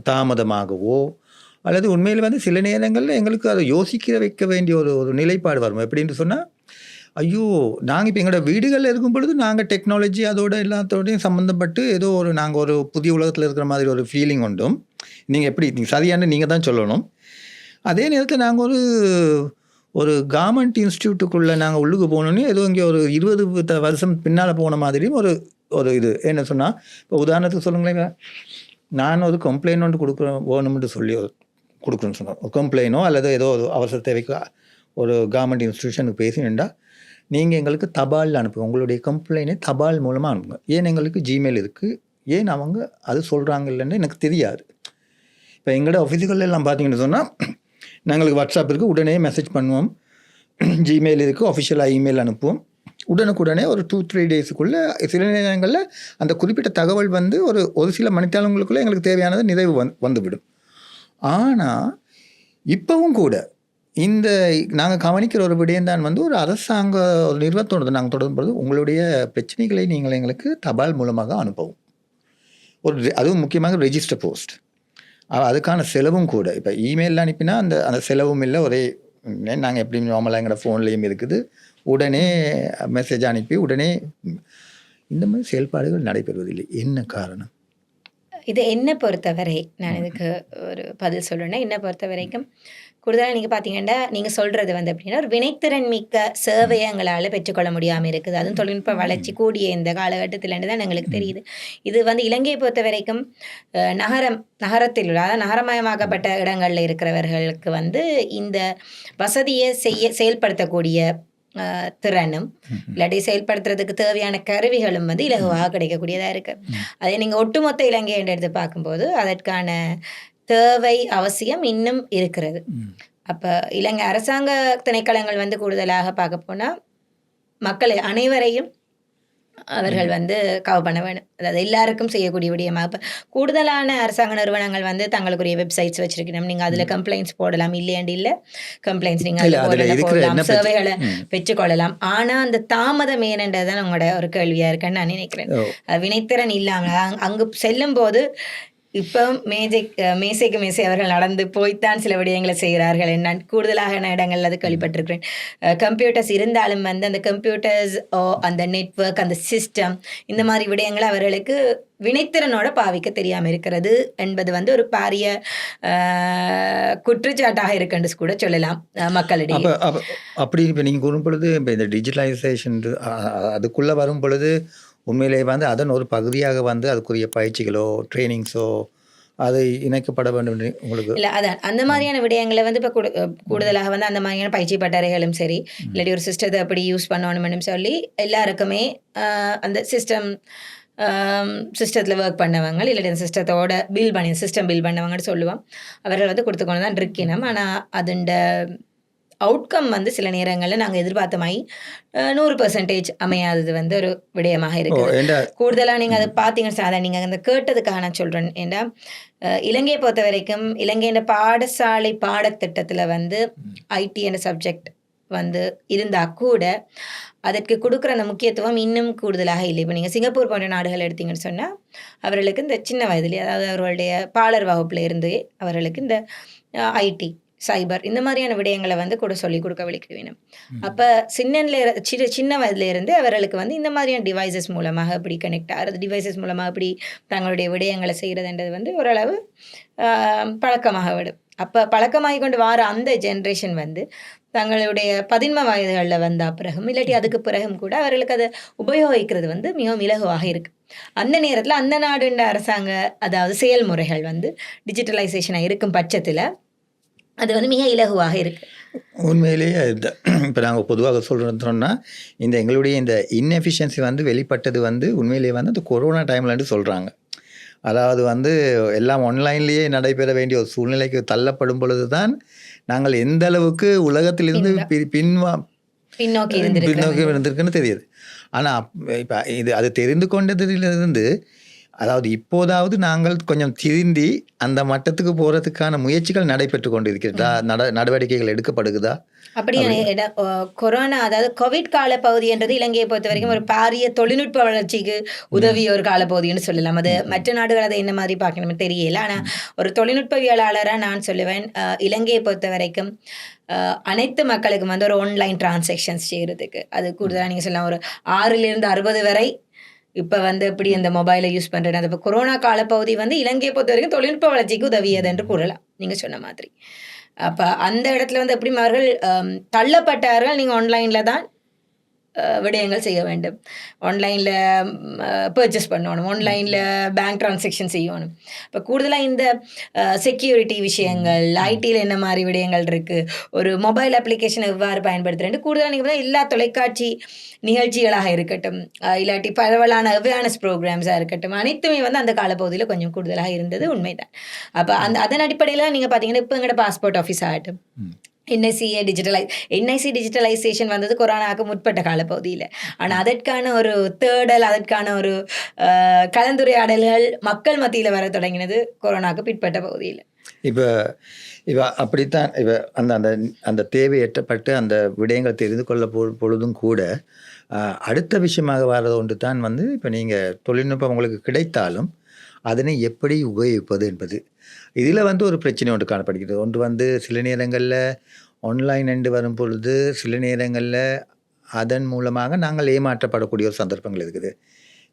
தாமதமாகவோ அல்லது உண்மையில் வந்து சில நேரங்களில் எங்களுக்கு அதை யோசிக்க வைக்க வேண்டிய ஒரு நிலைப்பாடு வரும். எப்படின்னு சொன்னால், ஐயோ நாங்கள் இப்போ எங்களோட வீடுகளில் இருக்கும் பொழுது நாங்கள் டெக்னாலஜி அதோட எல்லாத்தோடையும் சம்மந்தப்பட்டு ஏதோ நாங்கள் ஒரு புதிய உலகத்தில் இருக்கிற மாதிரி ஒரு ஃபீலிங் உண்டும். நீங்கள் சரியான நீங்கள் தான் சொல்லணும். அதே நேரத்தில் நாங்கள் ஒரு கவர்மெண்ட் இன்ஸ்டியூட்டுக்குள்ளே நாங்கள் உள்ளுக்கு போனோன்னே ஏதோ இங்கே ஒரு 20 வருஷம் பின்னால் போன மாதிரியும் ஒரு இது என்ன சொன்னால், இப்போ உதாரணத்துக்கு சொல்லுங்களேன், நான் ஒரு கம்ப்ளைண்ட் ஒன்று வேணும்னு சொல்லி கொடுக்குறேன்னு சொன்னோம். ஒரு கம்ப்ளைனோ அல்லது ஏதோ ஒரு அவசர தேவைக்கு ஒரு கவர்மெண்ட் இன்ஸ்டியூஷனுக்கு பேசினேன்டா நீங்கள் எங்களுக்கு தபால் அனுப்புங்க, உங்களுடைய கம்ப்ளைண்ட்டை தபால் மூலமாக அனுப்புங்க. ஏன் எங்களுக்கு ஜிமெயில் இருக்குது, ஏன் அவங்க அது சொல்கிறாங்க இல்லைன்னு எனக்கு தெரியாது. இப்போ எங்களோட ஆஃபீஸுகள் எல்லாம் பார்த்தீங்கன்னு சொன்னால் நாங்களுக்கு வாட்ஸ்அப் இருக்குது, உடனே மெசேஜ் பண்ணுவோம். ஜிமெயில் இருக்குது, அஃபிஷியலாக இமெயில் அனுப்புவோம். உடனுக்குடனே ஒரு 2-3 டேஸுக்குள்ளே சில நேரங்களில் அந்த குறிப்பிட்ட தகவல் வந்து ஒரு சில மணித்தாளங்களுக்குள்ளே எங்களுக்கு தேவையானது நிறைவு வந்துவிடும். ஆனால் இப்போவும் கூட இந்த நாங்கள் கவனிக்கிற ஒரு விடயம்தான் வந்து ஒரு அரசாங்க ஒரு நிறுவனத்தோடு நாங்கள் தொடர்பு உங்களுடைய பிரச்சனைகளை நீங்கள் எங்களுக்கு தபால் மூலமாக அனுப்பவும். அதுவும் முக்கியமாக ரெஜிஸ்டர் போஸ்ட், அதுக்கான செலவும் கூட. இப்போ இமெயிலில் அனுப்பினா அந்த செலவும் இல்லை, ஒரே நாங்கள் எப்படி நார்மலாக எங்களோட ஃபோன்லேயும் இருக்குது, உடனே மெசேஜ் அனுப்பி உடனே இந்த மாதிரி செயல்பாடுகள் நடைபெறுவதில்லை. என்ன காரணம்? இது என்னை பொறுத்தவரை நான் இதுக்கு ஒரு பதில் சொல்லணுன்னா, என்னை பொறுத்த வரைக்கும் கூடுதலாக நீங்கள் பார்த்தீங்கன்னா நீங்கள் சொல்கிறது வந்து எப்படின்னா ஒரு வினைத்திறன் மிக்க சேவையை எங்களால் பெற்றுக்கொள்ள முடியாமல் இருக்குது. அதுவும் தொழில்நுட்ப வளர்ச்சி கூடிய இந்த காலகட்டத்திலேருந்து தான் எங்களுக்கு தெரியுது. இது வந்து இலங்கையை பொறுத்த வரைக்கும் நகரத்தில் உள்ள, அதாவது நகரமயமாக்கப்பட்ட இடங்களில் இருக்கிறவர்களுக்கு வந்து இந்த வசதியை செயல்படுத்தக்கூடிய திறனும் இல்லாட்டி செயல்படுத்துறதுக்கு தேவையான கருவிகளும் வந்து இலகுவாக கிடைக்கக்கூடியதாக இருக்குது. அதே நீங்கள் ஒட்டுமொத்த இலங்கையை எடுத்து பார்க்கும்போது அதற்கான தேவை அவசியம் இன்னும் இருக்கிறது. அப்போ இலங்கை அரசாங்க திணைக்களங்கள் வந்து கூடுதலாக பார்க்க போனால் மக்களை அனைவரையும் அவர்கள் வந்து கவர் பண்ண வேணும். அதாவது எல்லாருக்கும் செய்யக்கூடிய விடயமாக இப்போ கூடுதலான அரசாங்க நிறுவனங்கள் வந்து தங்களுக்குரிய வெப்சைட்ஸ் வச்சிருக்கணும். நீங்கள் அதில் கம்ப்ளைண்ட்ஸ் போடலாம், இல்லையாண்டு இல்லை கம்ப்ளைண்ட்ஸ் நீங்கள் போடலாம், சேவைகளை பெற்றுக்கொள்ளலாம். ஆனால் அந்த தாமதம் ஏனென்றதான் உங்களோட ஒரு கேள்வியாக இருக்குன்னு நான் நினைக்கிறேன். வினைத்திறன் இல்லாமல் அங்கு செல்லும் போது இப்போ மேசைக்கு மேசை அவர்கள் நடந்து போய்த்தான் சில விடயங்களை செய்கிறார்கள். நான் கூடுதலாக இடங்கள் அது கேள்விப்பட்டிருக்கிறேன். கம்ப்யூட்டர்ஸ் இருந்தாலும் வந்து அந்த கம்ப்யூட்டர்ஸ் அந்த நெட்வொர்க் அந்த சிஸ்டம் இந்த மாதிரி விடயங்களை அவர்களுக்கு வினைத்திறனோட பாவிக்க தெரியாமல் இருக்கிறது என்பது வந்து ஒரு பாரிய குற்றச்சாட்டாக இருக்குன்னு கூட சொல்லலாம் மக்களிடையே. அப்படி இப்போ நீங்கள் கூறும் பொழுது இப்போ இந்த டிஜிட்டலைசேஷன் அதுக்குள்ளே வரும் பொழுது உண்மையிலே வந்து அதன் ஒரு பகுதியாக வந்து அதுக்குரிய பயிற்சிகளோ ட்ரைனிங்ஸோ அது இணைக்கப்பட வேண்டும் உங்களுக்கு இல்லை. அதான் அந்த மாதிரியான விடயங்களை வந்து இப்போ கூடுதலாக வந்து அந்த மாதிரியான பயிற்சி பட்டறைகளும் சரி, இல்லாட்டி ஒரு சிஸ்டத்தை எப்படி யூஸ் பண்ணணும்னு சொல்லி எல்லாருக்குமே அந்த சிஸ்டத்தில் ஒர்க் பண்ணவங்க இல்லாட்டி அந்த சிஸ்டத்தோட சிஸ்டம் பில் பண்ணவங்கன்னு சொல்லுவோம். அவர்கள் வந்து கொடுத்துக்கொண்டு தான் இருக்கணும். ஆனால் அதுண்ட அவுட்கம் வந்து சில நேரங்களில் நாங்கள் எதிர்பார்த்த மாதிரி 100% அமையாதது வந்து ஒரு விடயமாக இருக்குது. கூடுதலாக நீங்கள் அதை பார்த்தீங்கன்னு அதை நீங்கள் அந்த கேட்டதுக்காக நான் சொல்கிறேன். ஏன்னா இலங்கையை பொறுத்த வரைக்கும் இலங்கையின் பாடசாலை பாடத்திட்டத்தில் வந்து ஐடி என்ற சப்ஜெக்ட் வந்து இருந்தால் கூட அதற்கு கொடுக்குற அந்த முக்கியத்துவம் இன்னும் கூடுதலாக இல்லை. இப்போ நீங்கள் சிங்கப்பூர் போன்ற நாடுகள் எடுத்தீங்கன்னு சொன்னால் அவர்களுக்கு இந்த சின்ன வயதிலே, அதாவது அவர்களுடைய பாலர் வகுப்பில் இருந்து அவர்களுக்கு இந்த ஐடி சைபர் இந்த மாதிரியான விடயங்களை வந்து கூட சொல்லி கொடுக்க வலிக்க வேணும். அப்போ சின்ன வயதுலேருந்து அவர்களுக்கு வந்து இந்த மாதிரியான டிவைசஸ் மூலமாக எப்படி கனெக்ட் ஆகிறது, டிவைசஸ் மூலமாக எப்படி தங்களுடைய விடயங்களை செய்கிறதுன்றது வந்து ஓரளவு பழக்கமாக விடும். அப்போ பழக்கமாகி கொண்டு வர அந்த ஜென்ரேஷன் வந்து தங்களுடைய 11 வயதுகளில் வந்த பிறகும் இல்லாட்டி அதுக்கு பிறகும் கூட அவர்களுக்கு அதை உபயோகிக்கிறது வந்து மிகவும் இலகுவாக இருக்குது. அந்த நேரத்தில் அந்த நாடுன்ற அரசாங்க அதாவது செயல்முறைகள் வந்து டிஜிட்டலைசேஷனாக இருக்கும் பட்சத்தில் அது வந்து மிக இலகுவாக இருக்குது. உண்மையிலேயே இப்போ நாங்கள் பொதுவாக சொல்கிறோம்னா இந்த எங்களுடைய இந்த இன்எஃபிஷியன்சி வந்து வெளிப்பட்டது வந்து உண்மையிலேயே வந்து அந்த கொரோனா டைம்லன்னு சொல்கிறாங்க. அதாவது வந்து எல்லாம் ஆன்லைன்லேயே நடைபெற வேண்டிய ஒரு சூழ்நிலைக்கு தள்ளப்படும் பொழுது தான் நாங்கள் எந்த அளவுக்கு உலகத்திலிருந்து பின்னோக்கி இருந்திருக்குன்னு தெரியுது. ஆனால் இப்போ அது தெரிந்து கொண்டதிலிருந்து அதாவது இப்போதாவது நாங்கள் கொஞ்சம் திருந்தி அந்த மட்டத்துக்கு போகிறதுக்கான முயற்சிகள் நடைபெற்று கொண்டு இருக்கிறதா, நடவடிக்கைகள் எடுக்கப்படுகுதா? அப்படியே கொரோனா அதாவது கோவிட் காலப்பகுதின்றது இலங்கையை பொறுத்த வரைக்கும் ஒரு பாரிய தொழில்நுட்ப வளர்ச்சிக்கு உதவிய ஒரு காலப்பகுதின்னு சொல்லலாம். அது மற்ற நாடுகள் அதை என்ன மாதிரி பார்க்கணும்னு தெரியல. ஆனால் ஒரு தொழில்நுட்பவியலாளராக நான் சொல்லுவேன், இலங்கையை பொறுத்த வரைக்கும் அனைத்து மக்களுக்கும் வந்து ஒரு ஆன்லைன் டிரான்சாக்ஷன்ஸ் செய்கிறதுக்கு அது கூடுதலாக நீங்கள் சொல்லலாம் ஒரு 6லிருந்து 60 வரை இப்போ வந்து எப்படி அந்த மொபைலை யூஸ் பண்ணுறது. அது இப்போ கொரோனா காலப்பகுதி வந்து இலங்கையை பொறுத்த வரைக்கும் தொழில்நுட்ப வளர்ச்சிக்கு உதவியது என்று கூறலாம் நீங்கள் சொன்ன மாதிரி. அப்போ அந்த இடத்துல வந்து எப்படி அவர்கள் தள்ளப்பட்டார்கள், நீங்கள் ஆன்லைனில் தான் விடயங்கள் செய்ய வேண்டும், ஆன்லைனில் பர்ச்சேஸ் பண்ணணும், ஆன்லைனில் பேங்க் ட்ரான்சாக்ஷன் செய்யணும். இப்போ கூடுதலாக இந்த செக்யூரிட்டி விஷயங்கள் ஐடியில் என்ன மாதிரி விடயங்கள் இருக்குது, ஒரு மொபைல் அப்ளிகேஷன் எவ்வாறு பயன்படுத்துகிறேன் கூடுதலாக நீங்கள் எல்லா தொலைக்காட்சி நிகழ்ச்சிகளாக இருக்கட்டும் இல்லாட்டி பரவலான அவேர்னஸ் ப்ரோக்ராம்ஸாக இருக்கட்டும் அனைத்துமே வந்து அந்த காலப்பகுதியில் கொஞ்சம் கூடுதலாக இருந்தது உண்மைதான். அப்போ அதன் அடிப்படையில் நீங்கள் பார்த்தீங்கன்னா இப்போ எங்களோட பாஸ்போர்ட் ஆஃபீஸ் ஆகட்டும், என்ஐசி டிஜிட்டலைசேஷன் வந்தது கொரோனாவுக்கு முற்பட்ட காலப்பகுதியில். ஆனால் அதற்கான ஒரு தேடல், அதற்கான ஒரு கலந்துரையாடல்கள் மக்கள் மத்தியில் வர தொடங்கினது கொரோனாவுக்கு பிற்பட்ட பகுதியில். இப்போ அப்படித்தான் இப்போ அந்த தேவை எட்டப்பட்டு அந்த விடயங்கள் தெரிந்து கொள்ள பொழுதும் கூட அடுத்த விஷயமாக வர்றது ஒன்று தான் வந்து இப்போ நீங்கள் தொழில்நுட்பம் உங்களுக்கு கிடைத்தாலும் அதனை எப்படி உபயோகிப்பது என்பது. இதில் வந்து ஒரு பிரச்சனை ஒன்று காணப்படுகிறது. ஒன்று வந்து சில நேரங்களில் ஆன்லைன் என்று வரும் பொழுது சில நேரங்களில் அதன் மூலமாக நாங்கள் ஏமாற்றப்படக்கூடிய ஒரு சந்தர்ப்பங்கள் இருக்குது.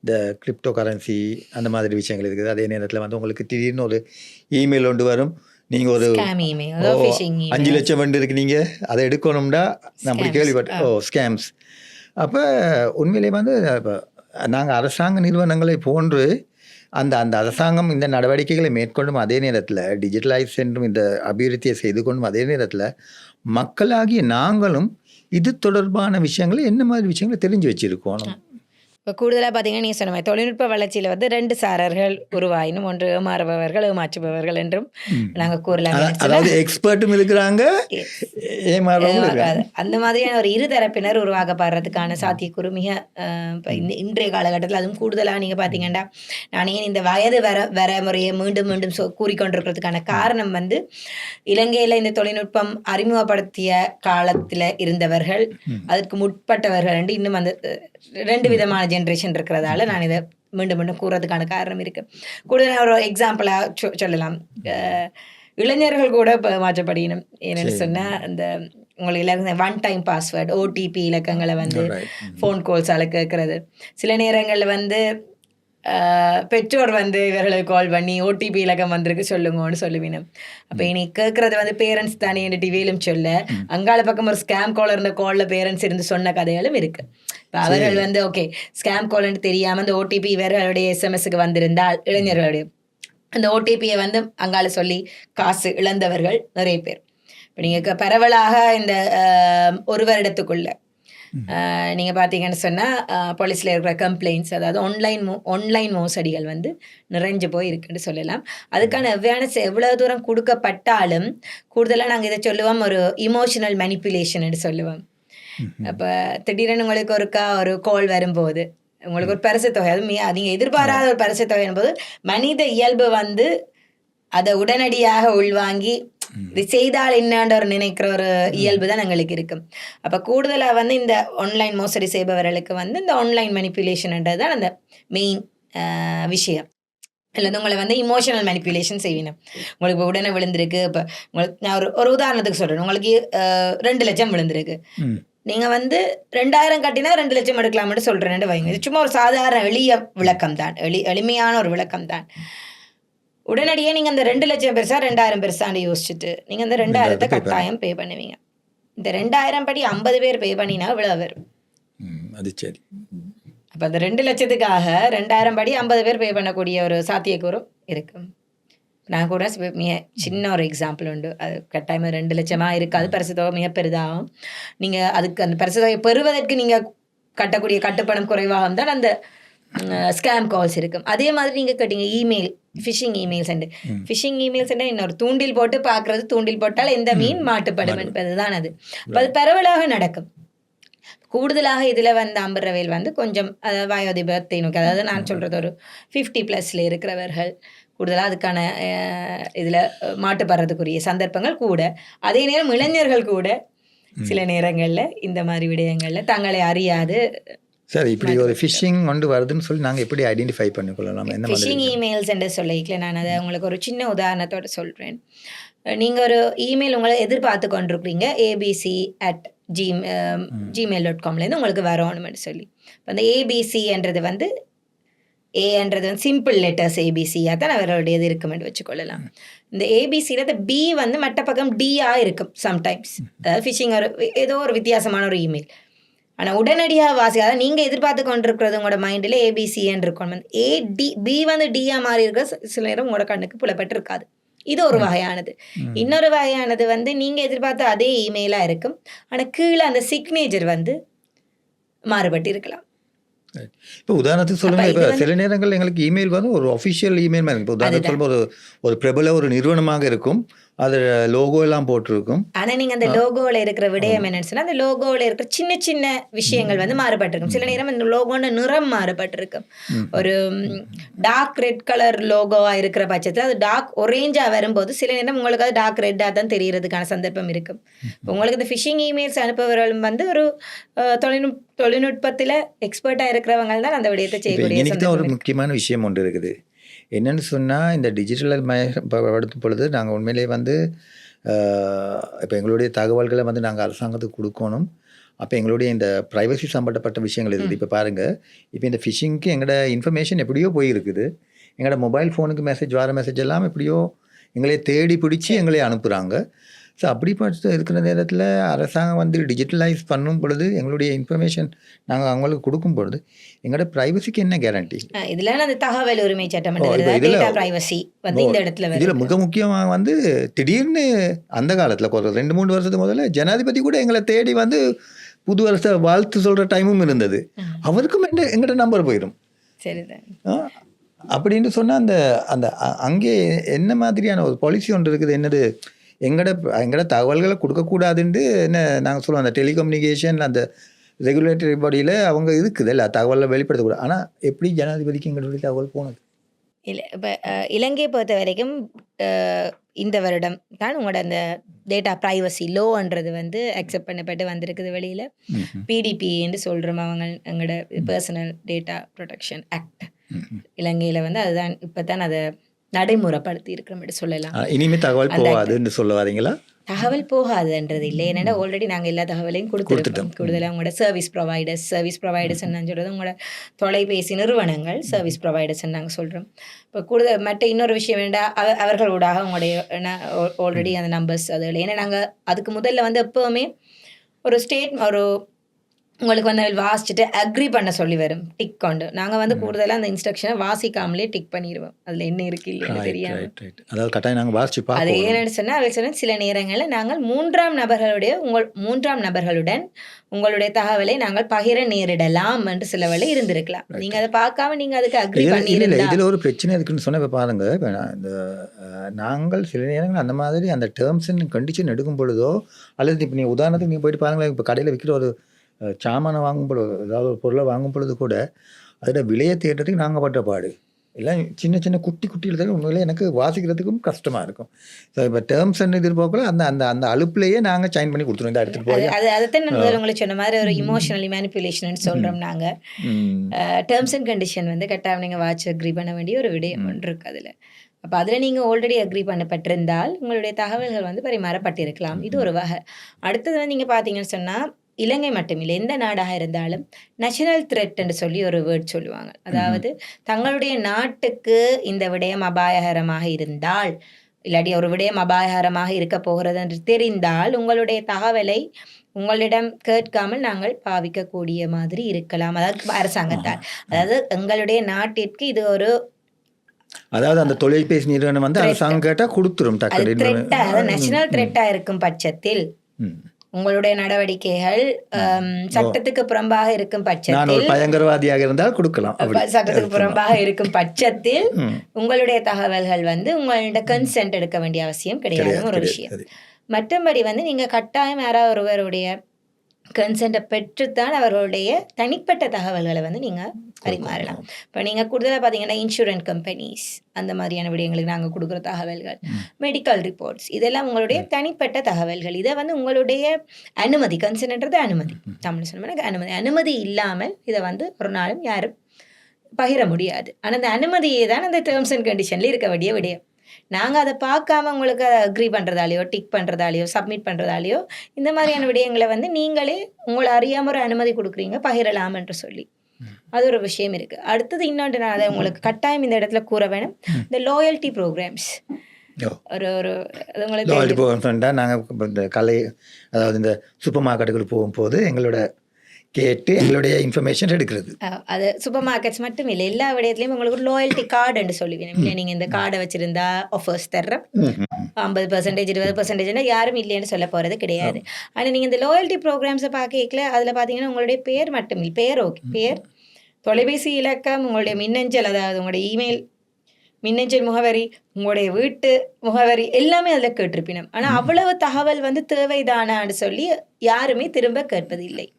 இந்த கிரிப்டோ கரன்சி அந்த மாதிரி விஷயங்கள் இருக்குது. அதே நேரத்தில் வந்து உங்களுக்கு திடீர்னு ஒரு இமெயில் ஒன்று வரும், நீங்கள் ஒரு 5 லட்சம் வந்து இருக்கு, நீங்கள் அதை எடுக்கணும்னா நம்ம கேள்விப்பட்ட ஸ்கேம்ஸ். அப்போ உண்மையிலே வந்து இப்போ நாங்கள் அரசாங்க நிறுவனங்களை போன்று அந்த அரசாங்கம் இந்த நடவடிக்கைகளை மேற்கொள்ளும் அதே நேரத்தில் டிஜிட்டலைஸ் என்றும் இந்த அபிவிருத்தியை செய்து கொண்டும் அதே நேரத்தில் மக்களாகிய நாங்களும் இது தொடர்பான விஷயங்களை என்ன மாதிரி விஷயங்களை தெரிஞ்சு வச்சுருக்கோம். இப்போ கூடுதலாக பார்த்தீங்கன்னா நீங்கள் சொன்ன மாதிரி தொழில்நுட்ப வளர்ச்சியில் வந்து 2 சாரர்கள் உருவாயினும், ஒன்று ஏமாறுபவர்கள் ஏமாற்றுபவர்கள் என்றும் நாங்கள் கூறலாம். அதாவது எக்ஸ்பர்ட்டும் இருக்கிறாங்க, அந்த மாதிரியான ஒரு இருதரப்பினர் உருவாக்கப்படுறதுக்கான சாத்தியக்கூறு மிக இப்போ இன்றைய காலகட்டத்தில் அதுவும் கூடுதலாக நீங்கள் பார்த்தீங்கன்னா நான் ஏன் இந்த வயது வர முறையை மீண்டும் மீண்டும் கூறிக்கொண்டிருக்கிறதுக்கான காரணம் வந்து இலங்கையில் இந்த தொழில்நுட்பம் அறிமுகப்படுத்திய காலத்தில் இருந்தவர்கள் அதற்கு முற்பட்டவர்கள் இன்னும் அந்த 2 விதமான ஜென்ரேஷன் இருக்கிறதால நான் இதை மீண்டும் மீண்டும் கூறதுக்கான காரணம் இருக்குது. கூடுதலாக ஒரு எக்ஸாம்பிளாக சொல்லலாம். இளைஞர்கள் கூட இப்போ மாற்றப்படினும் என்னென்னு சொன்னால் அந்த உங்களுக்கு எல்லாருக்கும் ஒன் டைம் பாஸ்வேர்டு ஓடிபி இலக்கங்களை வந்து ஃபோன் கால்ஸால் கேட்குறது. சில நேரங்களில் வந்து பெற்றோர் வந்து இவர்களுக்கு கால் பண்ணி ஓடிபி இலக்கம் வந்திருக்கு சொல்லுங்கன்னு சொல்லுவீனும். அப்போ இனி கேட்குறது வந்து பேரண்ட்ஸ் தானே என்று டிவியிலும் சொல்ல, அங்கால பக்கம் ஒரு ஸ்கேம் கால் இருந்த காலில் பேரண்ட்ஸ் இருந்து சொன்ன கதைகளும் இருக்குது. இப்போ அவர்கள் வந்து ஓகே ஸ்கேம் கால்னு தெரியாமல் அந்த ஓடிபி இவர்களுடைய எஸ்எம்எஸ்க்கு வந்திருந்தால் இளைஞர்களுடைய அந்த ஓடிபியை வந்து அங்கால சொல்லி காசு இழந்தவர்கள் நிறைய பேர். இப்போ நீங்கள் பரவலாக இந்த ஒரு வருடத்துக்குள்ள நீங்கள் பார்த்தீங்கன்னு சொன்னால் போலீஸில் இருக்கிற கம்ப்ளைண்ட்ஸ், அதாவது ஆன்லைன் மோசடிகள் வந்து நிறைஞ்சு போய் இருக்குன்னு சொல்லலாம். அதுக்கான அவேர்னஸ் எவ்வளோ தூரம் கொடுக்கப்பட்டாலும் கூடுதலாக நாங்கள் இதை சொல்லுவோம் ஒரு இமோஷனல் மேனிப்புலேஷன் சொல்லுவோம். அப்போ திடீரென்னு உங்களுக்கு ஒரு கால் வரும்போது உங்களுக்கு ஒரு பரிசு தொகை, அதுவும் நீங்கள் எதிர்பாராத ஒரு பரிசு தொகை என்பது மனித இயல்பு வந்து அதை உடனடியாக உள்வாங்கி இது செய்தால் என்னன்ற ஒரு நினைக்கிற ஒரு இயல்பு தான் எங்களுக்கு இருக்கும். அப்போ கூடுதலாக வந்து இந்த ஆன்லைன் மோசடி செய்பவர்களுக்கு வந்து இந்த ஆன்லைன் மேனிப்புலேஷன்ன்றது தான் அந்த மெயின் விஷயம். இல்லை உங்களை வந்து இமோஷனல் மேனிப்புலேஷன் செய்வினேன். உங்களுக்கு இப்போ உடனே விழுந்திருக்கு. இப்போ உங்களுக்கு நான் ஒரு உதாரணத்துக்கு சொல்கிறேன். உங்களுக்கு 2 லட்சம் விழுந்திருக்கு. நீங்கள் வந்து 2000 கட்டினா 2 லட்சம் எடுக்கலாம்னு சொல்கிறேன்னு வைங்க. இது சும்மா ஒரு சாதாரண எளிய விளக்கம் தான், எளிமையான ஒரு விளக்கம் தான். உடனடியே நீங்கள் அந்த 2 லட்சம் பெருசா 2000 பெருசான்னு யோசிச்சுட்டு நீங்கள் அந்த 2000 கட்டாயம் பே பண்ணுவீங்க. இந்த 2000 படி 50 பேர் பே பண்ணினா இவ்வளோ வரும். அது சரி. அப்போ அந்த 2 லட்சத்துக்காக 2000 படி 50 பேர் பே பண்ணக்கூடிய ஒரு சாத்தியக்கூறும் இருக்கும். நான் கூட சின்ன ஒரு எக்ஸாம்பிள் உண்டு. அது கட்டாயம் 2 லட்சமாக இருக்காது, பரிசு தொகை மிக பெரிதாகும். நீங்கள் அதுக்கு அந்த பரிசு தொகை பெறுவதற்கு நீங்கள் கட்டக்கூடிய கட்டுப்பணம் குறைவாக தான் அந்த ஸ்கேம் கால்ஸ் இருக்கும். அதே மாதிரி நீங்கள் கேட்டீங்க இமெயில், ஃபிஷிங் இமெயில்ஸ் இன்னொரு தூண்டில் போட்டு பார்க்குறது. தூண்டில் போட்டால் எந்த மீன் மாட்டுப்படும் என்பது தான் அது. அப்போ அது பரவலாக நடக்கும். கூடுதலாக இதில் வந்து அம்புறவையில் வந்து கொஞ்சம் வயோதிபத்தை நோக்கி, அதாவது நான் சொல்கிறது ஒரு 50+ இருக்கிறவர்கள் கூடுதலாக அதுக்கான இதில் மாட்டுப்படுறதுக்குரிய சந்தர்ப்பங்கள் கூட. அதே நேரம் இளைஞர்கள் கூட சில நேரங்களில் இந்த மாதிரி விடயங்களில் தங்களை அறியாது. சரி, இப்படி ஒரு ஃபிஷிங் கொண்டு வருதுன்னு சொல்லி நாங்கள் எப்படி ஐடென்டிஃபை பண்ணிக்கொள்ளலாம்? என்ன ஃபிஷிங் இமெயில்ஸ் என்று சொல்லிக்கல, நான் அதை உங்களுக்கு ஒரு சின்ன உதாரணத்தோடு சொல்கிறேன். நீங்கள் ஒரு இமெயில் உங்களை எதிர்பார்த்து கொண்டிருக்கிறீங்க, abc@gmail.comலேருந்து உங்களுக்கு வரணும்னு சொல்லி. அந்த ஏபிசின்றது வந்து ஏன்றது வந்து சிம்பிள் லெட்டர்ஸ் ஏபிசியாக தான் அவர்களுடையது இருக்குமென்று வச்சுக்கொள்ளலாம். இந்த ஏபிசியில் அந்த பி வந்து மற்ற பக்கம் டியாக இருக்கும் சம்டைம்ஸ். அதாவது ஃபிஷிங் ஏதோ ஒரு வித்தியாசமான ஒரு இமெயில். ஆனால் உடனடியாக அதாவது நீங்கள் எதிர்பார்த்து கொண்டிருக்கிறது உங்களோட மைண்டில் ஏபிசின்னு இருக்கணும். பி வந்து டியாக மாறி இருக்கிற சில நேரம் உங்களோட கண்ணுக்கு புலப்பட்டு இருக்காது. இது ஒரு வகையானது. இன்னொரு வகையானது வந்து நீங்கள் எதிர்பார்த்த அதே இமெயிலாக இருக்கும், ஆனால் கீழே அந்த சிக்னேச்சர் வந்து மாறுபட்டு இருக்கலாம். இப்போ உதாரணத்துக்கு சொல்லுங்கள், இப்போ சில நேரங்கள் எங்களுக்கு இமெயில் வந்து ஒரு அஃபிஷியல் இமெயில் மாதிரி இருக்கும். இப்போ உதாரணத்துக்கு சொல்லும்போது ஒரு பிரபல ஒரு நிறுவனமாக இருக்கும், அது லோகோ எல்லாம் போட்டிருக்கும். ஆனால் நீங்கள் அந்த லோகோவில் இருக்கிற விடயம் என்னன்னு சொன்னால், அந்த லோகோவில் இருக்கிற சின்ன சின்ன விஷயங்கள் வந்து மாறுபட்டிருக்கும். சில நேரம் இந்த லோகோன்னு நிறம் மாறுபட்டிருக்கும். ஒரு டார்க் ரெட் கலர் லோகோவாக இருக்கிற பட்சத்தில் அது டார்க் ஒரேஞ்சாக வரும்போது சில நேரம் உங்களுக்கு அது டார்க் ரெட்டாக தான் தெரியறதுக்கான சந்தர்ப்பம் இருக்கும். உங்களுக்கு இந்த ஃபிஷிங் இமெயில்ஸ் அனுப்புபவர்களும் வந்து ஒரு தொழில்நுட்பத்தில் எக்ஸ்பர்ட்டாக இருக்கிறவங்க தான் அந்த விடயத்தை செய்யக்கூடிய. எனக்கு தான் ஒரு முக்கியமான விஷயம் ஒன்று இருக்குது. என்னென்னு சொன்னால், இந்த டிஜிட்டல் மயப்படுத்தும் பொழுது நாங்கள் உண்மையிலே வந்து இப்போ எங்களுடைய தகவல்களை வந்து நாங்கள் அரசாங்கத்துக்கு கொடுக்கணும். அப்போ எங்களுடைய இந்த ப்ரைவசி சம்பந்தப்பட்ட விஷயங்கள் இருக்குது. இப்போ பாருங்கள், இப்போ இந்த ஃபிஷிங்க்கு எங்களோட இன்ஃபர்மேஷன் எப்படியோ போயிருக்குது. எங்களோட மொபைல் ஃபோனுக்கு வர மெசேஜ் எல்லாம் எப்படியோ எங்களை தேடி பிடிச்சி எங்களை அனுப்புகிறாங்க. ஸோ அப்படிப்பட்ட இருக்கிற நேரத்தில் அரசாங்கம் வந்து டிஜிட்டலைஸ் பண்ணும் பொழுது எங்களுடைய இன்ஃபர்மேஷன் நாங்கள் அவங்களுக்கு கொடுக்கும் பொழுது எங்களோட ப்ரைவசிக்கு என்ன கேரண்டி? இதில் அந்த தகவல் உரிமை சட்டம் இதில் மிக முக்கியமாக வந்து திடீர்னு அந்த காலத்தில் 2-3 வருஷத்துக்கு முதல்ல ஜனாதிபதி கூட எங்களை தேடி வந்து புது வருஷ வாழ்த்து சொல்கிற டைமும் இருந்தது. அவருக்கும் எங்கள்கிட்ட நம்பர் போயிடும். சரிதான். அப்படின்னு சொன்னால் அந்த அந்த அங்கே என்ன மாதிரியான ஒரு பாலிசி ஒன்று இருக்குது, என்னது எங்களோட தகவல்களை கொடுக்கக்கூடாதுன்ட்டு என்ன நாங்கள் சொல்லுவோம். அந்த டெலிகம்யூனிகேஷன் அந்த ரெகுலேட்டரி பாடியில் அவங்க இருக்குது இல்லை, தகவலை வெளிப்படுத்தக்கூடாது. ஆனால் எப்படி ஜனாதிபதிக்கு எங்களுடைய தகவல் போனது இல்லை. இப்போ இலங்கையை பொறுத்த வரைக்கும் இந்த வருடம் தான் உங்களோட அந்த டேட்டா ப்ரைவசி லோன்றது வந்து அக்செப்ட் பண்ணப்பட்டு வந்திருக்குது வெளியில். பிடிபின்னு சொல்கிறோம் அவங்க, எங்களோட பர்சனல் டேட்டா ப்ரொடெக்ஷன் ஆக்ட். இலங்கையில் வந்து அதுதான் இப்போ தான் அதை நடைமுறைப்படுத்தி இருக்கிறோம் சொல்லலாம். இனிமே தகவல் போகாதுன்னு சொல்ல வரீங்களா? தகவல் போகாதுன்றது இல்லை, ஏன்னா ஆல்ரெடி நாங்கள் எல்லா தகவலையும் கொடுத்துருக்கோம். கூடுதலாக உங்களோட சர்வீஸ் ப்ரொவைடர்ஸ் என்னன்றது உங்களோட தொலைபேசி நிறுவனங்கள் சர்வீஸ் ப்ரொவைடர்ஸ் நாங்கள் சொல்கிறோம். இப்போ கூடுதல் மற்ற இன்னொரு விஷயம் வேண்டாம், அவர்களோடாக உங்களுடைய ஆல்ரெடி அந்த நம்பர்ஸ் அது இல்லை. ஏன்னா நாங்கள் அதுக்கு முதல்ல வந்து எப்போவுமே ஒரு உங்களுக்கு வந்து வாசிச்சுட்டு அக்ரி பண்ண சொல்லி வரும் டிக் கொண்டு. நாங்கள் வந்து கூடுதலாக அந்த இன்ஸ்ட்ரக்ஷனை வாசிக்காமலே டிக் பண்ணிடுவோம், அதில் என்ன இருக்கு இல்லைன்னு தெரியாமல். அதாவது கட்டாயம் நாங்கள் வாசிச்சு பார்ப்போம். அது ஏன்னு சொன்னால் அவள் சொன்னால் சில நேரங்களில் நாங்கள் மூன்றாம் நபர்களுடன் உங்களுடைய தகவலை நாங்கள் பகிர நேரிடலாம் என்று சில வேளை இருந்திருக்கலாம். நீங்கள் அதை பார்க்காம நீங்கள் அதுக்கு அக்ரி பண்ணியிருந்தா இதில் ஒரு பிரச்சனை இருக்குன்னு சொன்னால் இப்போ பாருங்க, இப்போ இந்த நாங்கள் சில நேரங்கள் அந்த மாதிரி அந்த டேர்ம்ஸ் அண்ட் கண்டிஷன் எடுக்கும் பொழுதோ, அல்லது இப்போ நீங்கள் உதாரணத்துக்கு நீங்கள் போயிட்டு பாருங்களேன், இப்போ கடையில் விற்கிற ஒரு சாமானை வாங்கும் பொழுது, ஏதாவது ஒரு பொருளை வாங்கும் பொழுது கூட அதோட விலையை தேடுறதுக்கு நாங்கள் பட்ட பாடு எல்லாம் சின்ன சின்ன குட்டி எழுதுறது உண்மையிலே எனக்கு வாசிக்கிறதுக்கும் கஷ்டமாக இருக்கும். ஸோ இப்போ டேர்ம்ஸ் அண்ட் எதிர்பார்க்கல அந்த அந்த அந்த அலுப்புலேயே நாங்கள் சைன் பண்ணி கொடுத்துருவோம், இந்த எடுத்துகிட்டு போய். அதைத்தான் நான் உங்களுக்கு சொன்ன மாதிரி ஒரு இமோஷனலி மேனிப்புலேஷன் சொல்கிறோம் நாங்கள். டேர்ம்ஸ் அண்ட் கண்டிஷன் வந்து கட்டாயம் நீங்கள் வாட்ச் அக்ரி பண்ண வேண்டிய ஒரு விடயம் ஒன்று இருக்குது அதில். அப்போ அதில் நீங்கள் ஆல்ரெடி அக்ரி பண்ணப்பட்டிருந்தால் உங்களுடைய தகவல்கள் வந்து பரிமாறப்பட்டிருக்கலாம். இது ஒரு வகை. அடுத்தது வந்து நீங்கள் பார்த்தீங்கன்னு சொன்னால் இலங்கை மட்டுமில்லை, எந்த நாடாக இருந்தாலும் நேஷனல் த்ரெட் என்று சொல்லி ஒரு வேர்ட் சொல்லுவாங்க. அதாவது தங்களுடைய நாட்டுக்கு இந்த விடயம் அபாயகரமாக இருந்தால், இல்லாட்டி ஒரு விடயம் அபாயகரமாக இருக்க போகிறது என்று தெரிந்தால் உங்களுடைய தகவலை உங்களிடம் கேட்காமல் நாங்கள் பாவிக்கக்கூடிய மாதிரி இருக்கலாம். அதாவது அரசாங்கத்தால், அதாவது எங்களுடைய நாட்டிற்கு இது ஒரு, அதாவது அந்த தொலைபேசி நிறுவனம் வந்து அரசாங்கம் கேட்டால் கொடுத்துரும். நேஷனல் த்ரெட்டாக இருக்கும் பட்சத்தில் உங்களுடைய நடவடிக்கைகள் சட்டத்துக்கு புறம்பாக இருக்கும் பட்சத்தில், பயங்கரவாதியாக இருந்தால் கொடுக்கலாம், சட்டத்துக்கு புறம்பாக இருக்கும் பட்சத்தில் உங்களுடைய தகவல்கள் வந்து உங்களோட கன்சென்ட் எடுக்க வேண்டிய அவசியம் கிடையாது ஒரு விஷயம். மற்றபடி வந்து நீங்க கட்டாயம் யாராவது ஒருவருடைய கன்சென்ட்டை பெற்றுத்தான் அவர்களுடைய தனிப்பட்ட தகவல்களை வந்து நீங்கள் பரிமாறலாம். இப்போ நீங்கள் கூடுதலாக பார்த்தீங்கன்னா இன்சூரன்ஸ் கம்பெனிஸ் அந்த மாதிரியான விடயங்களுக்கு நாங்கள் கொடுக்குற தகவல்கள், மெடிக்கல் ரிப்போர்ட்ஸ், இதெல்லாம் உங்களுடைய தனிப்பட்ட தகவல்கள். இதை வந்து உங்களுடைய அனுமதி, கன்சென்ட்ன்றது அனுமதி, தமிழ் சொன்னோம்னா அனுமதி இல்லாமல் இதை வந்து ஒரு நாளும் யாரும் பகிர முடியாது. ஆனால் அந்த அனுமதியே தான் அந்த டேர்ம்ஸ் அண்ட் கண்டிஷனில் இருக்க வேண்டிய விடயம். நாங்கள் அதை பார்க்காம உங்களுக்கு அதை அக்ரி பண்ணுறதாலேயோ டிக் பண்ணுறதாலேயோ சப்மிட் பண்ணுறதாலேயோ இந்த மாதிரியான விடயங்களை வந்து நீங்களே உங்களை அறியாமல் ஒரு அனுமதி கொடுக்குறீங்க பகிரலாம் என்று சொல்லி, அது ஒரு விஷயம் இருக்குது. அடுத்தது இன்னொன்று நான் அதை உங்களுக்கு கட்டாயம் இந்த இடத்துல கூற வேணும், இந்த லாயல்ட்டி ப்ரோக்ராம்ஸ். ஒரு அது உங்களுக்கு நாங்கள் இந்த கலை, அதாவது இந்த சூப்பர் மார்க்கெட்டுகள் போகும்போது எங்களோட கேட்டு எங்களுடைய இன்ஃபர்மேஷன் எடுக்கிறது. அது சூப்பர் மார்க்கெட்ஸ் மட்டும் இல்லை, எல்லா விடயத்துலையும் உங்களுக்கு ஒரு லாயல்ட்டி கார்டுன்னு சொல்லுவீங்க. இல்லை நீங்கள் இந்த கார்டை வச்சுருந்தா ஆஃபர்ஸ் தர்றோம் 50% 20% யாரும் இல்லைன்னு சொல்ல போகிறது கிடையாது. ஆனால் நீங்கள் இந்த லாயல்ட்டி ப்ரோக்ராம்ஸை பார்க்கல அதில் பார்த்தீங்கன்னா உங்களுடைய பேர் மட்டும் இல்லை, பேர் ஓகே, பேர், தொலைபேசி இலக்கம், உங்களுடைய மின்னஞ்சல், அதாவது உங்களுடைய இமெயில், மின்னஞ்சல் முகவரி, உங்களுடைய வீட்டு முகவரி எல்லாமே அதில் கேட்டிருப்பினோம். ஆனால் அவ்வளவு தகவல் வந்து தேவைதானான்னு சொல்லி யாருமே திரும்ப கேட்பதில்லை.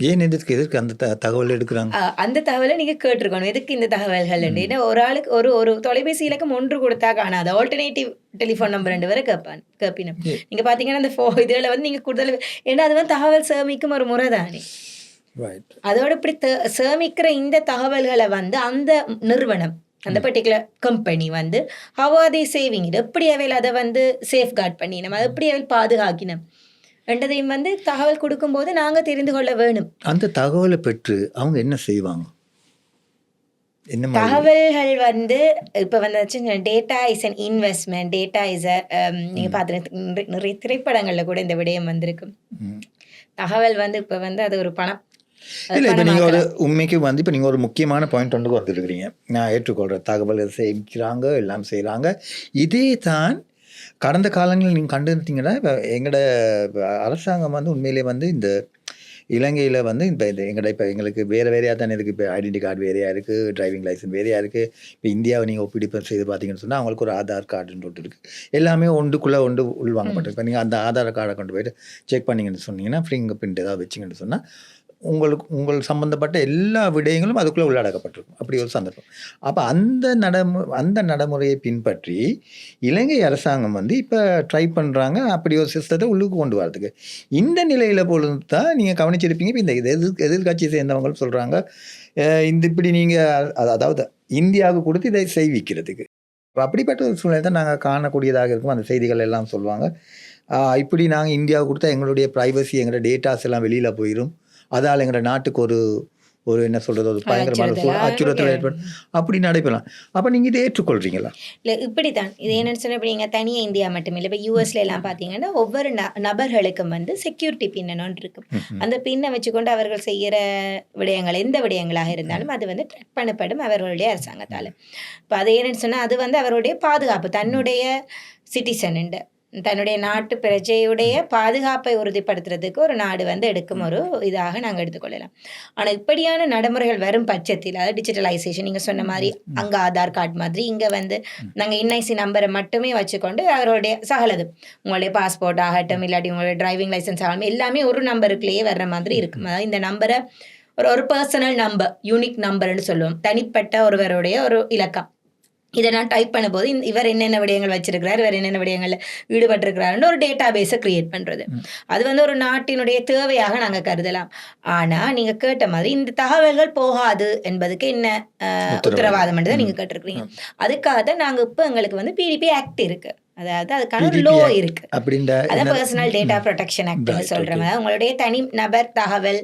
ஏன் எதற்கு அந்த தகவல் எடுக்கிறாங்க? அந்த தகவலை நீங்கள் கேட்டிருக்கணும், எதுக்கு இந்த தகவல்கள். ஏன்னா ஒரு ஆளுக்கு ஒரு தொலைபேசி இலக்கம் ஒன்று கொடுத்தா காணாது, ஆல்டர்னேட்டிவ் டெலிஃபோன் நம்பர் 2 வரை கேட்பினோம். நீங்கள் பார்த்தீங்கன்னா அந்த இதில் வந்து நீங்கள் கூடுதல், ஏன்னா அது வந்து தகவல் சேமிக்கும் ஒரு முறை தானே. அதோட இப்படி சேமிக்கிற இந்த தகவல்களை வந்து அந்த நிறுவனம், அந்த பர்டிகுலர் கம்பெனி வந்து how are they saving it, எப்படி அவையில் அதை வந்து சேஃப்கார்ட் பண்ணினோம், அதை எப்படி அவையில் பாதுகாக்கினோம் என்றதையும் வந்து தகவல் கொடுக்கும்போது நாங்கள் தெரிந்து கொள்ள வேணும். அந்த தகவலை பெற்று அவங்க என்ன செய்வாங்க? என்ன தகவல்கள் வந்து இப்போ வந்து data is an investment, data is நீங்கள் பார்த்து நிறைய திரைப்படங்களில் கூட இந்த விடயம் வந்திருக்கும். தகவல் வந்து இப்போ வந்து அது ஒரு பணம் இல்லை. இப்போ நீங்கள் ஒரு உண்மைக்கு வந்து இப்போ நீங்கள் ஒரு முக்கியமான பாயிண்ட் ஒன்றுக்கு வந்துருக்கிறீங்க, நான் ஏற்றுக்கொள்கிறேன். தகவல் சேமிக்கிறாங்க, எல்லாம் செய்கிறாங்க. இதே தான் கடந்த காலங்களில் நீங்கள் கண்டுட்டீங்கன்னா இப்போ எங்களோட அரசாங்கம் வந்து உண்மையிலே வந்து இந்த இலங்கையில் வந்து இப்போ எங்களுக்கு வேறையாக தானே இருக்குது. இப்போ ஐடென்டி கார்டு வேறையாக இருக்குது, டிரைவிங் லைசன்ஸ் வேறையாக இருக்குது. இப்போ இந்தியாவை நீங்கள் ஒப்பிடிப்பு செய்து பார்த்தீங்கன்னு சொன்னால் அவங்களுக்கு ஒரு ஆதார் கார்டுன்னு ஒன்று இருக்குது. எல்லாமே ஒன்றுக்குள்ளே உள்வாங்கப்பட்டிருக்கு. இப்போ நீங்கள் அந்த ஆதார் கார்டை கொண்டு போய்ட்டு செக் பண்ணிங்கன்னு சொன்னீங்கன்னா, ஃபிங்கர் பிரிண்ட் ஏதாவது வச்சிங்கன்னு சொன்னால் உங்கள் சம்மந்தப்பட்ட எல்லா விடயங்களும் அதுக்குள்ளே உள்ளடக்கப்பட்டிருக்கும். அப்படி ஒரு சந்தர்ப்பம். அப்போ அந்த நடைமுறையை பின்பற்றி இலங்கை அரசாங்கம் வந்து இப்போ ட்ரை பண்ணுறாங்க அப்படி ஒரு சிஸ்டத்தை உள்ளுக்கு கொண்டு வரதுக்கு. இந்த நிலையில் பொழுது தான் நீங்கள் கவனிச்சிருப்பீங்க. இப்போ இந்த எதிர்கட்சியை சேர்ந்தவங்களும் சொல்கிறாங்க, இப்படி நீங்கள் அதாவது இந்தியாவுக்கு கொடுத்து இதை செய்விக்கிறதுக்கு. இப்போ அப்படிப்பட்ட ஒரு சூழ்நிலை தான் நாங்கள் காணக்கூடியதாக இருக்கும். அந்த செய்திகள் எல்லாம் சொல்லுவாங்க. இப்படி நாங்கள் இந்தியாவுக்கு கொடுத்தா எங்களுடைய ப்ரைவசி, எங்களோட டேட்டாஸ் எல்லாம் வெளியில் போயிடும். அதால் எங்களோட நாட்டுக்கு ஒரு என்ன சொல்கிறது, ஒரு பயங்கரமான அச்சுறுத்தல் ஏற்படும். அப்படி நடைபெறலாம். அப்போ நீங்கள் இதை ஏற்றுக்கொள்கிறீங்களா? இல்லை, இப்படி தான் இது என்னென்னு சொன்னால், இப்போ நீங்கள் தனியாக இந்தியா மட்டும் இல்லை, இப்போ யூஎஸ்ல எல்லாம் பார்த்தீங்கன்னா ஒவ்வொரு நபர்களுக்கும் வந்து செக்யூரிட்டி பின்னு இருக்கும். அந்த பின்னை வச்சுக்கொண்டு அவர்கள் செய்கிற விடயங்கள் எந்த விடயங்களாக இருந்தாலும் அது வந்து ட்ராக் பண்ணப்படும் அவர்களுடைய அரசாங்கத்தால். இப்போ அது என்னென்னு சொன்னால், அது வந்து அவருடைய பாதுகாப்பு, தன்னுடைய சிட்டிசன் தன்னுடைய நாட்டு பிரஜையுடைய பாதுகாப்பை உறுதிப்படுத்துறதுக்கு ஒரு நாடு வந்து எடுக்கும் ஒரு இதாக நாங்கள் எடுத்துக்கொள்ளலாம். ஆனால் இப்படியான நடைமுறைகள் வரும் பட்சத்தில், அதாவது டிஜிட்டலைசேஷன் நீங்கள் சொன்ன மாதிரி அங்கே ஆதார் கார்டு மாதிரி இங்கே வந்து நாங்கள் என்ஐசி நம்பரை மட்டுமே வச்சுக்கொண்டு அவருடைய சகலது, உங்களுடைய பாஸ்போர்ட் ஆகட்டும், இல்லாட்டி உங்களுடைய டிரைவிங் லைசன்ஸ் ஆகட்டும், எல்லாமே ஒரு நம்பருக்குள்ளேயே வர்ற மாதிரி இருக்கும். அதாவது இந்த நம்பரை ஒரு பர்சனல் நம்பர், யூனிக் நம்பர்னு சொல்லுவோம், தனிப்பட்ட ஒருவருடைய ஒரு இலக்கம். இதை நான் டைப் பண்ணும்போது இவர் என்னென்ன விடயங்கள் வச்சிருக்கிறார், இவர் என்னென்ன விடயங்களில் ஈடுபட்டிருக்கிறாருன்னு ஒரு டேட்டா பேஸை கிரியேட் பண்ணுறது, அது வந்து ஒரு நாட்டினுடைய தேவையாக நாங்கள் கருதலாம். ஆனால் நீங்கள் கேட்ட மாதிரி இந்த தகவல்கள் போகாது என்பதுக்கு என்ன உத்தரவாதம் தான் நீங்கள் கேட்டிருக்கிறீங்க. அதுக்காக தான் நாங்கள் இப்போ எங்களுக்கு வந்து PDP ஆக்ட் இருக்கு, அதாவது அதுக்கான ஒரு லோ இருக்கு, அதான் பர்சனல் டேட்டா ப்ரொடெக்ஷன் ஆக்ட்னு சொல்கிறோம். உங்களுடைய தனி நபர் தகவல்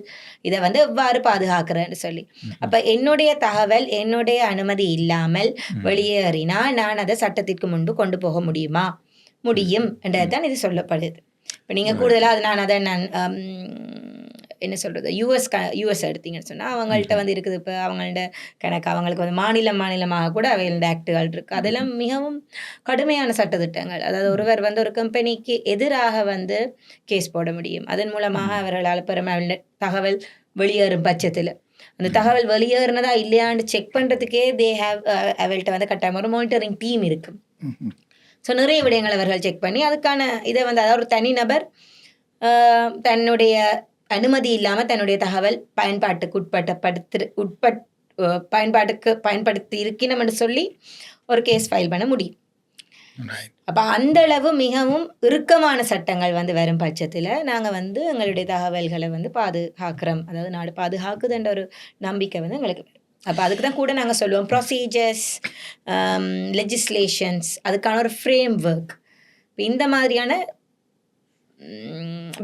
இதை வந்து எவ்வாறு பாதுகாக்கிறேன்னு சொல்லி. அப்போ என்னுடைய தகவல் என்னுடைய அனுமதி இல்லாமல் வெளியேறினா நான் அதை சட்டத்திற்கு முன்பு கொண்டு போக முடியும் என்றது தான் இது சொல்லப்படுது. இப்போ நீங்கள் கூடுதலாக நான் என்ன சொல்கிறது, யூஎஸ் எடுத்தீங்கன்னு சொன்னால் அவங்கள்ட்ட வந்து இருக்குது, இப்போ அவங்கள்ட கணக்கு அவங்களுக்கு வந்து மாநிலமாக கூட அவைகளோட ஆக்டுகள் இருக்குது. அதெல்லாம் மிகவும் கடுமையான சட்டத்திட்டங்கள். அதாவது ஒருவர் வந்து ஒரு கம்பெனிக்கு எதிராக வந்து கேஸ் போட முடியும். அதன் மூலமாக அவர்களால் பெரும்பாலான தகவல் வெளியேறும் பட்சத்தில், அந்த தகவல் வெளியேறினதா இல்லையான்னு செக் பண்ணுறதுக்கே அவள்கிட்ட வந்து கட்டாயம் ஒரு மானிட்டரிங் டீம் இருக்குது. ஸோ நிறைய விடயங்கள் அவர்கள் செக் பண்ணி அதுக்கான இதை வந்து, அதாவது ஒரு தனிநபர் தன்னுடைய அனுமதி இல்லாமல் தன்னுடைய தகவல் பயன்படுத்தி இருக்கணும்னு சொல்லி ஒரு கேஸ் ஃபைல் பண்ண முடியும். அப்போ அந்த அளவு மிகவும் இறுக்கமான சட்டங்கள் வந்து வரும் பட்சத்தில் நாங்கள் வந்து எங்களுடைய தகவல்களை வந்து பாதுகாக்கிறோம், அதாவது நாடு பாதுகாக்குதுன்ற ஒரு நம்பிக்கை வந்து எங்களுக்கு வரும். அப்போ அதுக்கு தான் கூட நாங்கள் சொல்லுவோம் ப்ரொசீஜர்ஸ், லெஜிஸ்லேஷன்ஸ், அதுக்கான ஒரு ஃப்ரேம் ஒர்க். இந்த மாதிரியான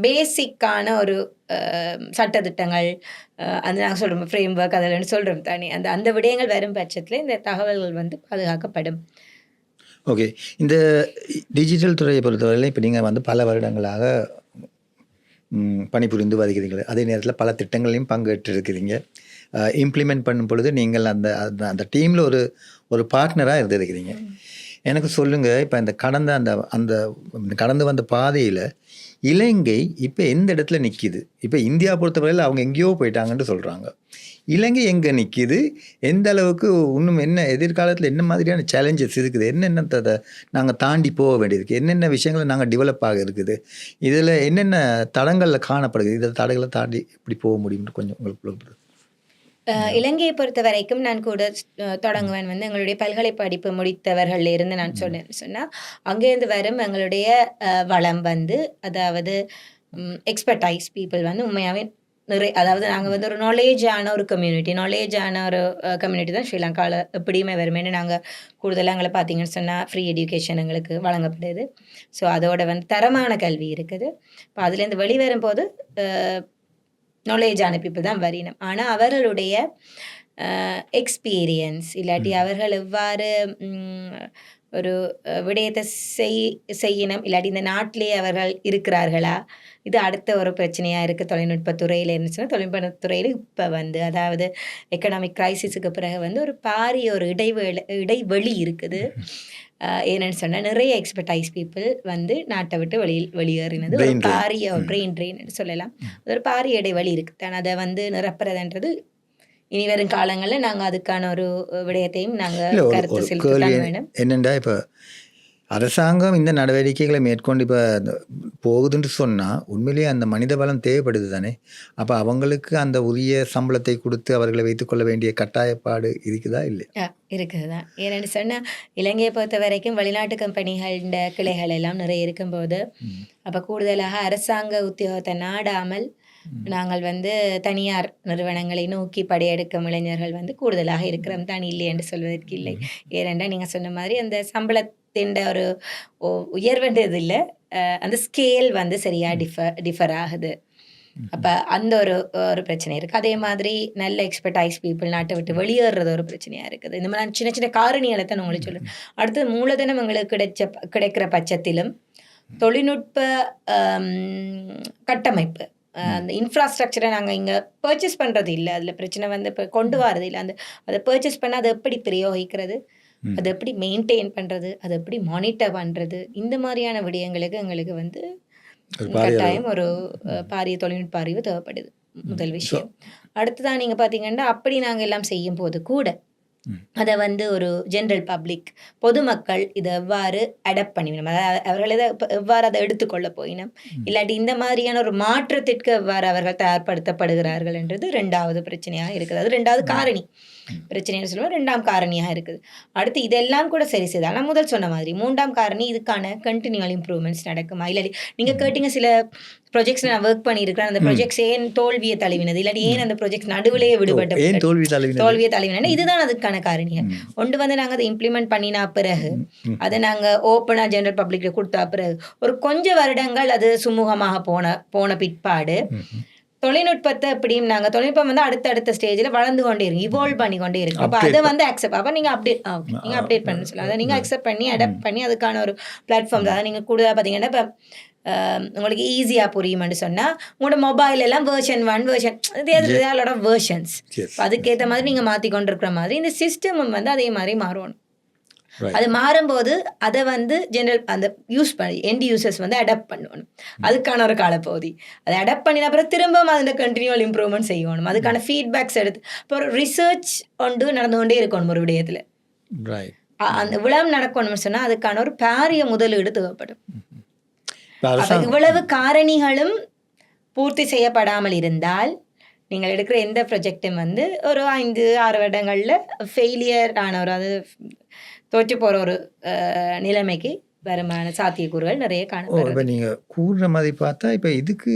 பேசிக்கான ஒரு சட்டத்திட்டங்கள், அந்த நாங்கள் சொல்கிறோம் ஃப்ரேம் ஒர்க், அதில் சொல்கிறோம் தானே, அந்த விடயங்கள் வரும் பட்சத்தில் இந்த தகவல்கள் வந்து பாதுகாக்கப்படும். ஓகே, இந்த டிஜிட்டல் துறையை பொறுத்தவரையில் இப்போ நீங்கள் வந்து பல வருடங்களாக பணிபுரிந்து வருகிறீர்கள். அதே நேரத்தில் பல திட்டங்களையும் பங்கேற்று இருக்கிறீங்க. இம்ப்ளிமெண்ட் பண்ணும் பொழுது நீங்கள் அந்த டீமில் ஒரு பார்ட்னராக இருந்திருக்கிறீங்க. எனக்கு சொல்லுங்கள், இப்போ இந்த கடந்து வந்த பாதையில் இலங்கை இப்போ எந்த இடத்துல நிற்கிது? இப்போ இந்தியா பொறுத்தவரையில் அவங்க எங்கேயோ போயிட்டாங்கன்னு சொல்கிறாங்க. இலங்கை எங்கே நிற்கிது? எந்த அளவுக்கு இன்னும் என்ன எதிர்காலத்தில் என்ன மாதிரியான சேலஞ்சஸ் இருக்குது? என்னென்னத்தை நாங்கள் தாண்டி போக வேண்டியிருக்கு? என்னென்ன விஷயங்களை நாங்கள் டெவலப் ஆக இருக்குது? இதில் என்னென்ன தடங்களில் காணப்படுது? இதை தடைகளை தாண்டி எப்படி போக முடியும்னு கொஞ்சம் உங்களுக்கு. இலங்கையை பொறுத்த வரைக்கும் நான் கூட தொடங்குவேன் வந்து எங்களுடைய பல்கலை படிப்பு முடித்தவர்கள் இருந்து நான் சொன்னால் அங்கேருந்து வரும் எங்களுடைய வளம் வந்து, அதாவது எக்ஸ்பர்டைஸ் பீப்புள் வந்து உண்மையாகவே நிறைய, அதாவது நாங்கள் வந்து ஒரு நாலேஜான ஒரு கம்யூனிட்டி தான் ஸ்ரீலங்காவில் எப்படியுமே வருமேனு நாங்கள் கூடுதலாக எங்களை பார்த்தீங்கன்னு சொன்னால் ஃப்ரீ எஜுகேஷன் எங்களுக்கு வழங்கப்படுது. ஸோ அதோட வந்து தரமான கல்வி இருக்குது. இப்போ அதுலேருந்து வெளிவரும்போது நாலேஜான பீப்புள் தான் வரினம். ஆனால் அவர்களுடைய எக்ஸ்பீரியன்ஸ் இல்லாட்டி அவர்கள் எவ்வாறு ஒரு விடயத்தை செய்யணும், இல்லாட்டி இந்த நாட்டிலே அவர்கள் இருக்கிறார்களா, இது அடுத்த ஒரு பிரச்சனையாக இருக்குது. தொழில்நுட்பத்துறையில் இருந்துச்சுன்னா தொழில்நுட்பத்துறையில் இப்போ வந்து, அதாவது எக்கனாமிக் கிரைசிஸுக்கு பிறகு வந்து ஒரு பாரிய ஒரு இடைவெளி இருக்குது. என்னென்னு சொன்னால் நிறைய எக்ஸ்பர்டைஸ் பீப்புள் வந்து நாட்டை விட்டு வெளியேறினது ஒரு பாரிய பிரெயின் ட்ரெயின் சொல்லலாம். அது ஒரு பாரிய இடைவெளி இருக்குது. ஆனால் அதை வந்து நிரப்புறதுன்றது இனி வரும் காலங்களில் நாங்கள் அதுக்கான ஒரு விடயத்தையும் நாங்கள் கருத்து செலுத்தத்தான் வேணும். என்னென்னா இப்போ அரசாங்கம் இந்த நடவடிக்கைகளை மேற்கொண்டு இப்போ போகுதுன்னு சொன்னால் உண்மையிலேயே அந்த மனித பலம் தேவைப்படுது தானே. அப்போ அவங்களுக்கு அந்த உரிய சம்பளத்தை கொடுத்து அவர்களை வைத்துக்கொள்ள வேண்டிய கட்டாயப்பாடு இருக்குதா இல்லையா? இருக்குது தான். ஏன்னு சொன்னால் இலங்கையை பொறுத்த வரைக்கும் வெளிநாட்டு கம்பெனிகள கிளைகள் எல்லாம் நிறைய இருக்கும்போது அப்போ கூடுதலாக அரசாங்க உத்தியோகத்தை நாடாமல் நாங்கள் வந்து தனியார் நிறுவனங்களை நோக்கி படையெடுக்கும் இளைஞர்கள் வந்து கூடுதலாக இருக்கிறோம் தான், இல்லை என்று சொல்வதற்கு இல்லை. ஏனென்றால் நீங்கள் சொன்ன மாதிரி அந்த சம்பளத்தின் ஒரு உயர்வுன்றது இல்லை, அந்த ஸ்கேல் வந்து சரியா டிஃபர் ஆகுது. அப்போ அந்த ஒரு ஒரு பிரச்சனை இருக்குது. அதே மாதிரி நல்ல எக்ஸ்பர்டைஸ் பீப்புள் நாட்டை விட்டு வெளியேறது ஒரு பிரச்சனையாக இருக்குது. இந்த மாதிரி சின்ன சின்ன காரணிகளை தான் உங்களுக்கு சொல்லுவேன். அடுத்தது மூலதனம் எங்களுக்கு கிடைக்கிற பட்சத்திலும் தொழில்நுட்ப கட்டமைப்பு, அந்த இன்ஃப்ராஸ்ட்ரக்சரை நாங்கள் இங்கே பர்ச்சேஸ் பண்ணுறது இல்லை. அதில் பிரச்சனை வந்து இப்போ கொண்டு வரது இல்லை. அதை பர்ச்சேஸ் பண்ணால் அதை எப்படி பிரயோகிக்கிறது, அதை எப்படி மெயின்டைன் பண்ணுறது, அதை எப்படி மானிட்டர் பண்ணுறது, இந்த மாதிரியான விடயங்களுக்கு எங்களுக்கு வந்து கட்டாயம் ஒரு பாரிய தொழில்நுட்ப அறிவு தேவைப்படுது, முதல் விஷயம். அடுத்ததான் நீங்கள் பார்த்தீங்கன்னா அப்படி நாங்கள் எல்லாம் செய்யும் போது கூட அதை வந்து ஒரு ஜென்ரல் பப்ளிக், பொதுமக்கள் இதை எவ்வாறு அடாப்ட் பண்ணிவிடும், அதாவது அவர்கள் இதை எவ்வாறு அதை எடுத்துக்கொள்ள போயினும், இல்லாட்டி இந்த மாதிரியான ஒரு மாற்றத்திற்கு எவ்வாறு அவர்கள் தயார்படுத்தப்படுகிறார்கள் என்றது ரெண்டாவது பிரச்சனையாக இருக்குது. அது ரெண்டாவது காரணி பிரச்சனைன்னு சொல்லுவோம், ரெண்டாம் காரணியாக இருக்குது. அடுத்து இதெல்லாம் கூட சரி செய்தால், நான் முதல் சொன்ன மாதிரி மூன்றாம் காரணி இதுக்கான கண்டினியூவல் இம்ப்ரூவ்மெண்ட்ஸ் நடக்குமா, இல்லாட்டி நீங்கள் கேட்டீங்க சில ப்ரொஜெக்ட்ஸ் நான் ஒர்க் பண்ணியிருக்கிறேன், அந்த ப்ரொஜெக்ட்ஸ் ஏன் தோல்வியை தழுவினது, இல்லாட்டி ஏன் அந்த ப்ரொஜெக்ட் நடுவிலேயே விடுபட்டு தோல்வியை தழுவினது, இதுதான் அதுக்கான காரணிகள். ஒன்று வந்து நாங்கள் அதை இம்ப்ளிமெண்ட் பண்ணினா பிறகு, அதை நாங்கள் ஓப்பனாக ஜென்ரல் பப்ளிக்கு கொடுத்தா பிறகு ஒரு கொஞ்சம் வருடங்கள் அது சுமூகமாக போன பிற்பாடு தொழில்நுட்பத்தை எப்படியும் நாங்கள் தொழில்நுட்பம் வந்து அடுத்த ஸ்டேஜில் வளர்ந்து கொண்டே இருக்கு, இவால்வ் பண்ணி கொண்டே இருக்கு. அப்போ அதை வந்து அக்செப்ட், அப்போ நீங்கள் அப்டேட் பண்ண சொல்லலாம், அதை நீங்கள் அக்செப்ட் பண்ணி அடாப்ட் பண்ணி அதுக்கான ஒரு பிளாட்ஃபார்ம் தான். நீங்கள் கூடுதலாக பார்த்தீங்கன்னா இப்போ உங்களுக்கு ஈஸியாக புரியுமென்னு சொன்னால் உங்களோட மொபைல் எல்லாம் வெர்ஷன் 1 வெர்ஷன் வெர்ஷன்ஸ், அதுக்கேற்ற மாதிரி நீங்கள் மாற்றி கொண்டிருக்கிற மாதிரி இந்த சிஸ்டமும் வந்து அதே மாதிரி மாறணும். அது மாறும்போது அதை வந்து ஜென்ரல் அந்த யூஸ் பண்ணி எண்ட் யூசர்ஸ் வந்து அடாப்ட் பண்ணணும். அதுக்கான ஒரு காலப்பகுதி, அதை அடாப்ட் பண்ணின அப்புறம் திரும்ப அந்த கண்டினியூவல் இம்ப்ரூவ்மெண்ட் செய்யணும். அதுக்கான ஃபீட்பேக்ஸ் எடுத்து இப்போ ஒரு ரிசர்ச் ஒன்று நடந்து கொண்டே இருக்கணும் ஒரு விடயத்தில். அந்த விளம் நடக்கணும்னு சொன்னால் அதுக்கான ஒரு பாரிய முதலீடு தேவைப்படும். இவ்வளவு காரணிகளும் பூர்த்தி செய்யப்படாமல் இருந்தால் நீங்கள் எடுக்கிற எந்த ப்ரொஜெக்டும் வந்து ஒரு 5-6 வருடங்களில் ஃபெயிலியர் ஆன ஒரு, அது தோற்று போகிற ஒரு நிலைமைக்கு வருமான சாத்தியக்கூறுகள் நிறைய காணப்படும். இப்போ நீங்கள் கூறுற மாதிரி பார்த்தா இப்போ இதுக்கு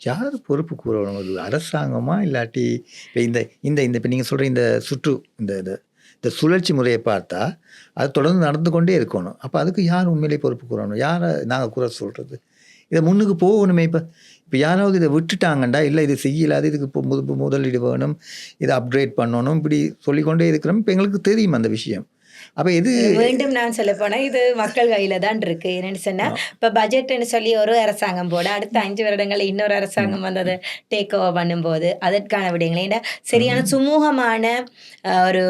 யார் பொறுப்பு கூறணும், ஒரு அரசாங்கமா இல்லாட்டி இப்போ இந்த இப்போ நீங்கள் சொல்கிற இந்த இந்த சுழற்சி முறையை பார்த்தா அது தொடர்ந்து நடந்து கொண்டே இருக்கணும். அப்போ அதுக்கு யார் உண்மையிலே பொறுப்பு கூறணும், யாரை நாங்கள் கூற சொல்கிறது, இதை முன்னுக்கு போகணுமே. இப்போ யாராவது இதை விட்டுட்டாங்கண்டா, இல்லை இது செய்யலாது, இதுக்கு இப்போ முதலீடு வேணும், இதை அப்கிரேட் பண்ணணும், இப்படி சொல்லிக்கொண்டே இருக்கிறோம். இப்போ எங்களுக்கு தெரியும் அந்த விஷயம். அப்போ இது மீண்டும் நான் சொல்ல போனால் இது மக்கள் கையில் தான் இருக்கு. என்னென்னு சொன்னால் இப்போ பட்ஜெட்னு சொல்லி ஒரு அரசாங்கம் போட அடுத்த 5 வருடங்களில் இன்னொரு அரசாங்கம் வந்து அதை டேக் ஓவர் பண்ணும்போது அதற்கான விடயங்களை ஏன்னா சரியான சுமூகமான ஒரு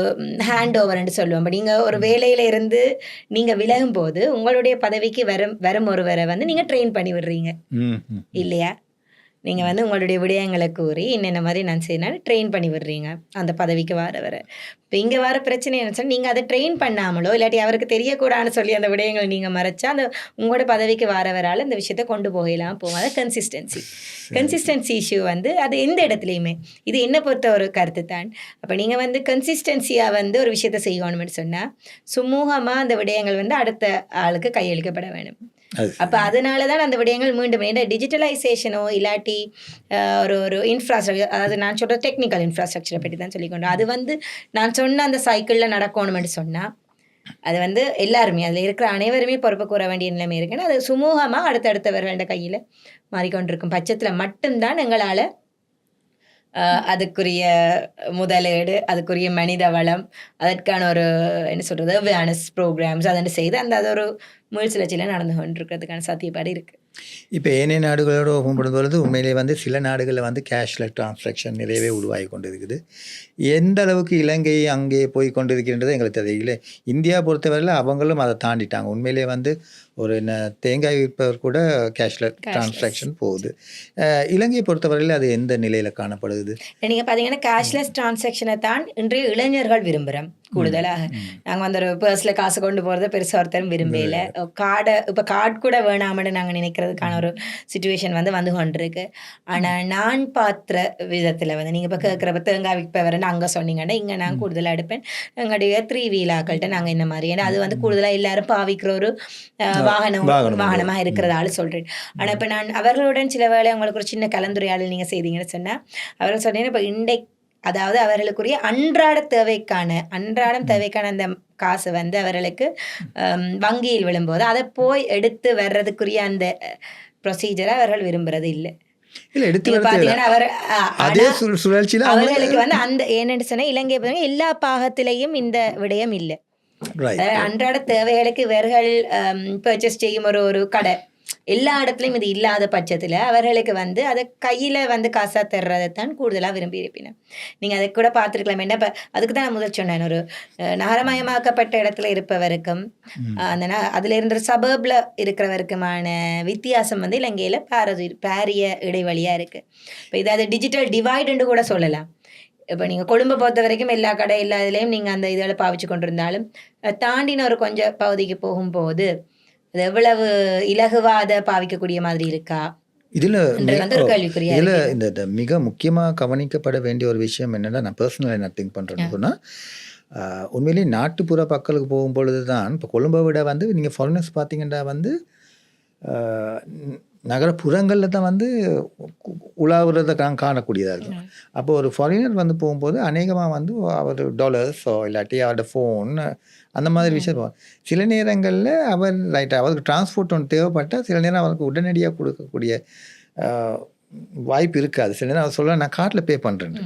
ஹேண்ட் ஓவர்ன்னு சொல்லுவோம். இப்போ நீங்கள் ஒரு வேலையில் இருந்து நீங்கள் விலகும் போது உங்களுடைய பதவிக்கு வரும் ஒருவரை வந்து நீங்கள் ட்ரெயின் பண்ணி விடுறீங்க இல்லையா? நீங்கள் வந்து உங்களுடைய விடயங்களை கூறி என்னென்ன மாதிரி நான் செய்யணும் ட்ரெயின் பண்ணி விடுறீங்க அந்த பதவிக்கு வர. இப்போ இங்கே வர பிரச்சனை என்ன சொன்னால் நீங்கள் அதை ட்ரெயின் பண்ணாமலோ இல்லாட்டி அவருக்கு தெரியக்கூடாதுன்னு சொல்லி அந்த விடயங்களை நீங்கள் மறைச்சா அந்த உங்களோட பதவிக்கு வரவரால் இந்த விஷயத்தை கொண்டு போகலாம் போகும். அது கன்சிஸ்டன்சி இஷ்யூ வந்து அது எந்த இடத்துலையுமே இது என்ன பொறுத்த ஒரு கருத்து தான். அப்போ நீங்கள் வந்து கன்சிஸ்டன்சியாக வந்து ஒரு விஷயத்தை செய்யணும்னு சொன்னால் சுமூகமாக அந்த விடயங்கள் வந்து அடுத்த ஆளுக்கு கையளிக்கப்பட வேணும். அப்போ அதனால தான் அந்த விடயங்கள் மீண்டும் ஏன்னா டிஜிட்டலைசேஷனோ இல்லாட்டி ஒரு இன்ஃப்ராஸ்ட்ரக்சர், அதாவது நான் சொல்கிற டெக்னிக்கல் இன்ஃப்ராஸ்ட்ரக்சரை பற்றி தான் சொல்லிக்கொண்டோம். அது வந்து நான் சொன்ன அந்த சைக்கிளில் நடக்கணும்னு சொன்னால் அது வந்து எல்லாருமே அதில் இருக்கிற அனைவருமே பொறுப்பு கூற வேண்டிய நிலைமை இருக்குன்னா அது சுமூகமாக அடுத்தடுத்தவர்களோட கையில் மாறிக்கொண்டிருக்கும் பட்சத்தில் மட்டும்தான் எங்களால் அதுக்குரிய முதலீடு, அதுக்குரிய மனித வளம், அதற்கான ஒரு என்ன சொல்கிறது அவேர்னஸ் ப்ரோக்ராம்ஸ் அதென்று செய்து அது ஒரு முயற்சியில் நடந்து கொண்டிருக்கிறதுக்கான சாத்தியப்பாடு இருக்குது. இப்போ ஏனைய நாடுகளோடு ஒப்பிடும் பொழுது உண்மையிலே வந்து சில நாடுகளில் வந்து கேஷ்லெஸ் டிரான்சாக்ஷன் நிறையவே உருவாகி கொண்டு இருக்குது. எந்த அளவுக்கு இலங்கை அங்கே போய் கொண்டு இருக்கின்றது எங்களுக்கு தெரியல. இந்தியா பொறுத்தவரையில் அவங்களும் அதை தாண்டிட்டாங்க. உண்மையிலே வந்து ஒரு தேங்காய் விற்பவர் கூட கேஷ்லெஸ் டிரான்சாக்ஷன் போகுது. இலங்கையை பொறுத்தவரையில் அது எந்த நிலையில் காணப்படுது? நீங்கள் பார்த்தீங்கன்னா கேஷ்லெஸ் டிரான்சாக்ஷனை தான் இன்றைய இளைஞர்கள் விரும்புகிறோம் கூடுதலாக. நாங்கள் வந்து ஒரு பர்ஸில் காசு கொண்டு போகிறத பெருசாக ஒருத்தரும் விரும்பல. இப்போ கார்டு கூட வேணாமன்னு நாங்கள் நினைக்கிறதுக்கான ஒரு சுச்சுவேஷன் வந்து கொண்டிருக்கு. ஆனால் நான் பார்த்த விதத்தில் வந்து நீங்கள் இப்போ கேட்குறப்ப தேங்காய் விற்பவர்னு அங்கே சொன்னீங்கன்னா இங்கே நான் கூடுதலாக எடுப்பேன். எங்களுடைய 3 வீலாக்கள்கிட்ட நாங்கள் இந்த மாதிரி ஏன்னா அது வந்து கூடுதலாக எல்லாரும் பாவிக்கிற ஒரு வாகனமா இருக்கிறதால சொல்றேன். ஆனா இப்ப நான் அவர்களுடன் சில வேளை உங்களுக்கு ஒரு சின்ன கலந்துரையாடல் நீங்க செய்தீங்கன்னு சொன்னா அவர்கள் சொன்னீங்க இப்ப அதாவது அவர்களுக்குரிய அன்றாடம் தேவைக்கான அந்த காசு வந்து அவர்களுக்கு வங்கியில் விழும்போது அதை போய் எடுத்து வர்றதுக்குரிய அந்த ப்ரொசீஜரை அவர்கள் விரும்புறது இல்லை. அவர்களுக்கு வந்து அந்த ஏன்னு சொன்னா இலங்கை எல்லா பாகத்திலையும் இந்த விடயம் இல்லை. அன்றாட தேவைகளுக்கு இவர்கள் பர்ச்சேஸ் செய்யும் ஒரு கடை எல்லா இடத்துலையும் இது இல்லாத பட்சத்தில் அவர்களுக்கு வந்து அதை கையில் வந்து காசாக தர்றதைத்தான் கூடுதலாக விரும்பி இருப்பினேன். நீங்கள் அதை கூட பார்த்துருக்கலாம். என்ன இப்போ அதுக்கு தான் நான் முதல் சொன்னேன், ஒரு நகரமயமாக்கப்பட்ட இடத்துல இருப்பவருக்கும் அந்த அதில் இருந்த சபர்பில் இருக்கிறவருக்குமான வித்தியாசம் வந்து இலங்கையில் பாரிய இடைவெளியாக இருக்குது. இப்போ இதை டிஜிட்டல் டிவைடுன்னு கூட சொல்லலாம். இப்போ நீங்கள் கொழும்பை பொறுத்த வரைக்கும் எல்லா கடை எல்லா இதுலேயும் நீங்கள் அந்த இதில் பாவிச்சு கொண்டிருந்தாலும் தாண்டின ஒரு கொஞ்சம் பகுதிக்கு போகும்போது அது எவ்வளவு இலகுவாத பாவிக்கக்கூடிய மாதிரி இருக்கா இதில் இந்த மிக முக்கியமாக கவனிக்கப்பட வேண்டிய ஒரு விஷயம் என்னென்னா, நான் பர்சனலாக என்ன திங்க் பண்ணுறேன்னு சொன்னால், உண்மையிலேயே நாட்டுப்புற பக்கலுக்கு போகும்பொழுது தான் இப்போ கொழும்பை விட வந்து நீங்கள் ஃபாரினர்ஸ் பார்த்தீங்கன்னா வந்து நகரப்புறங்களில் தான் வந்து உலாவுறதை காணக்கூடியதாக இருக்கும். அப்போ ஒரு ஃபாரினர் வந்து போகும்போது அநேகமாக வந்து அவர் டாலர்ஸோ இல்லாட்டி அவரோட ஃபோன் அந்த மாதிரி விஷயம் சில நேரங்களில் அவருக்கு டிரான்ஸ்போர்ட் ஒன்று தேவைப்பட்டால் சில நேரம் அவருக்கு உடனடியாக கொடுக்கக்கூடிய வாய்ப்பு இருக்காது. சில நேரம் அவர் சொல்ல நான் கார்டில் பே பண்ணுறேன்.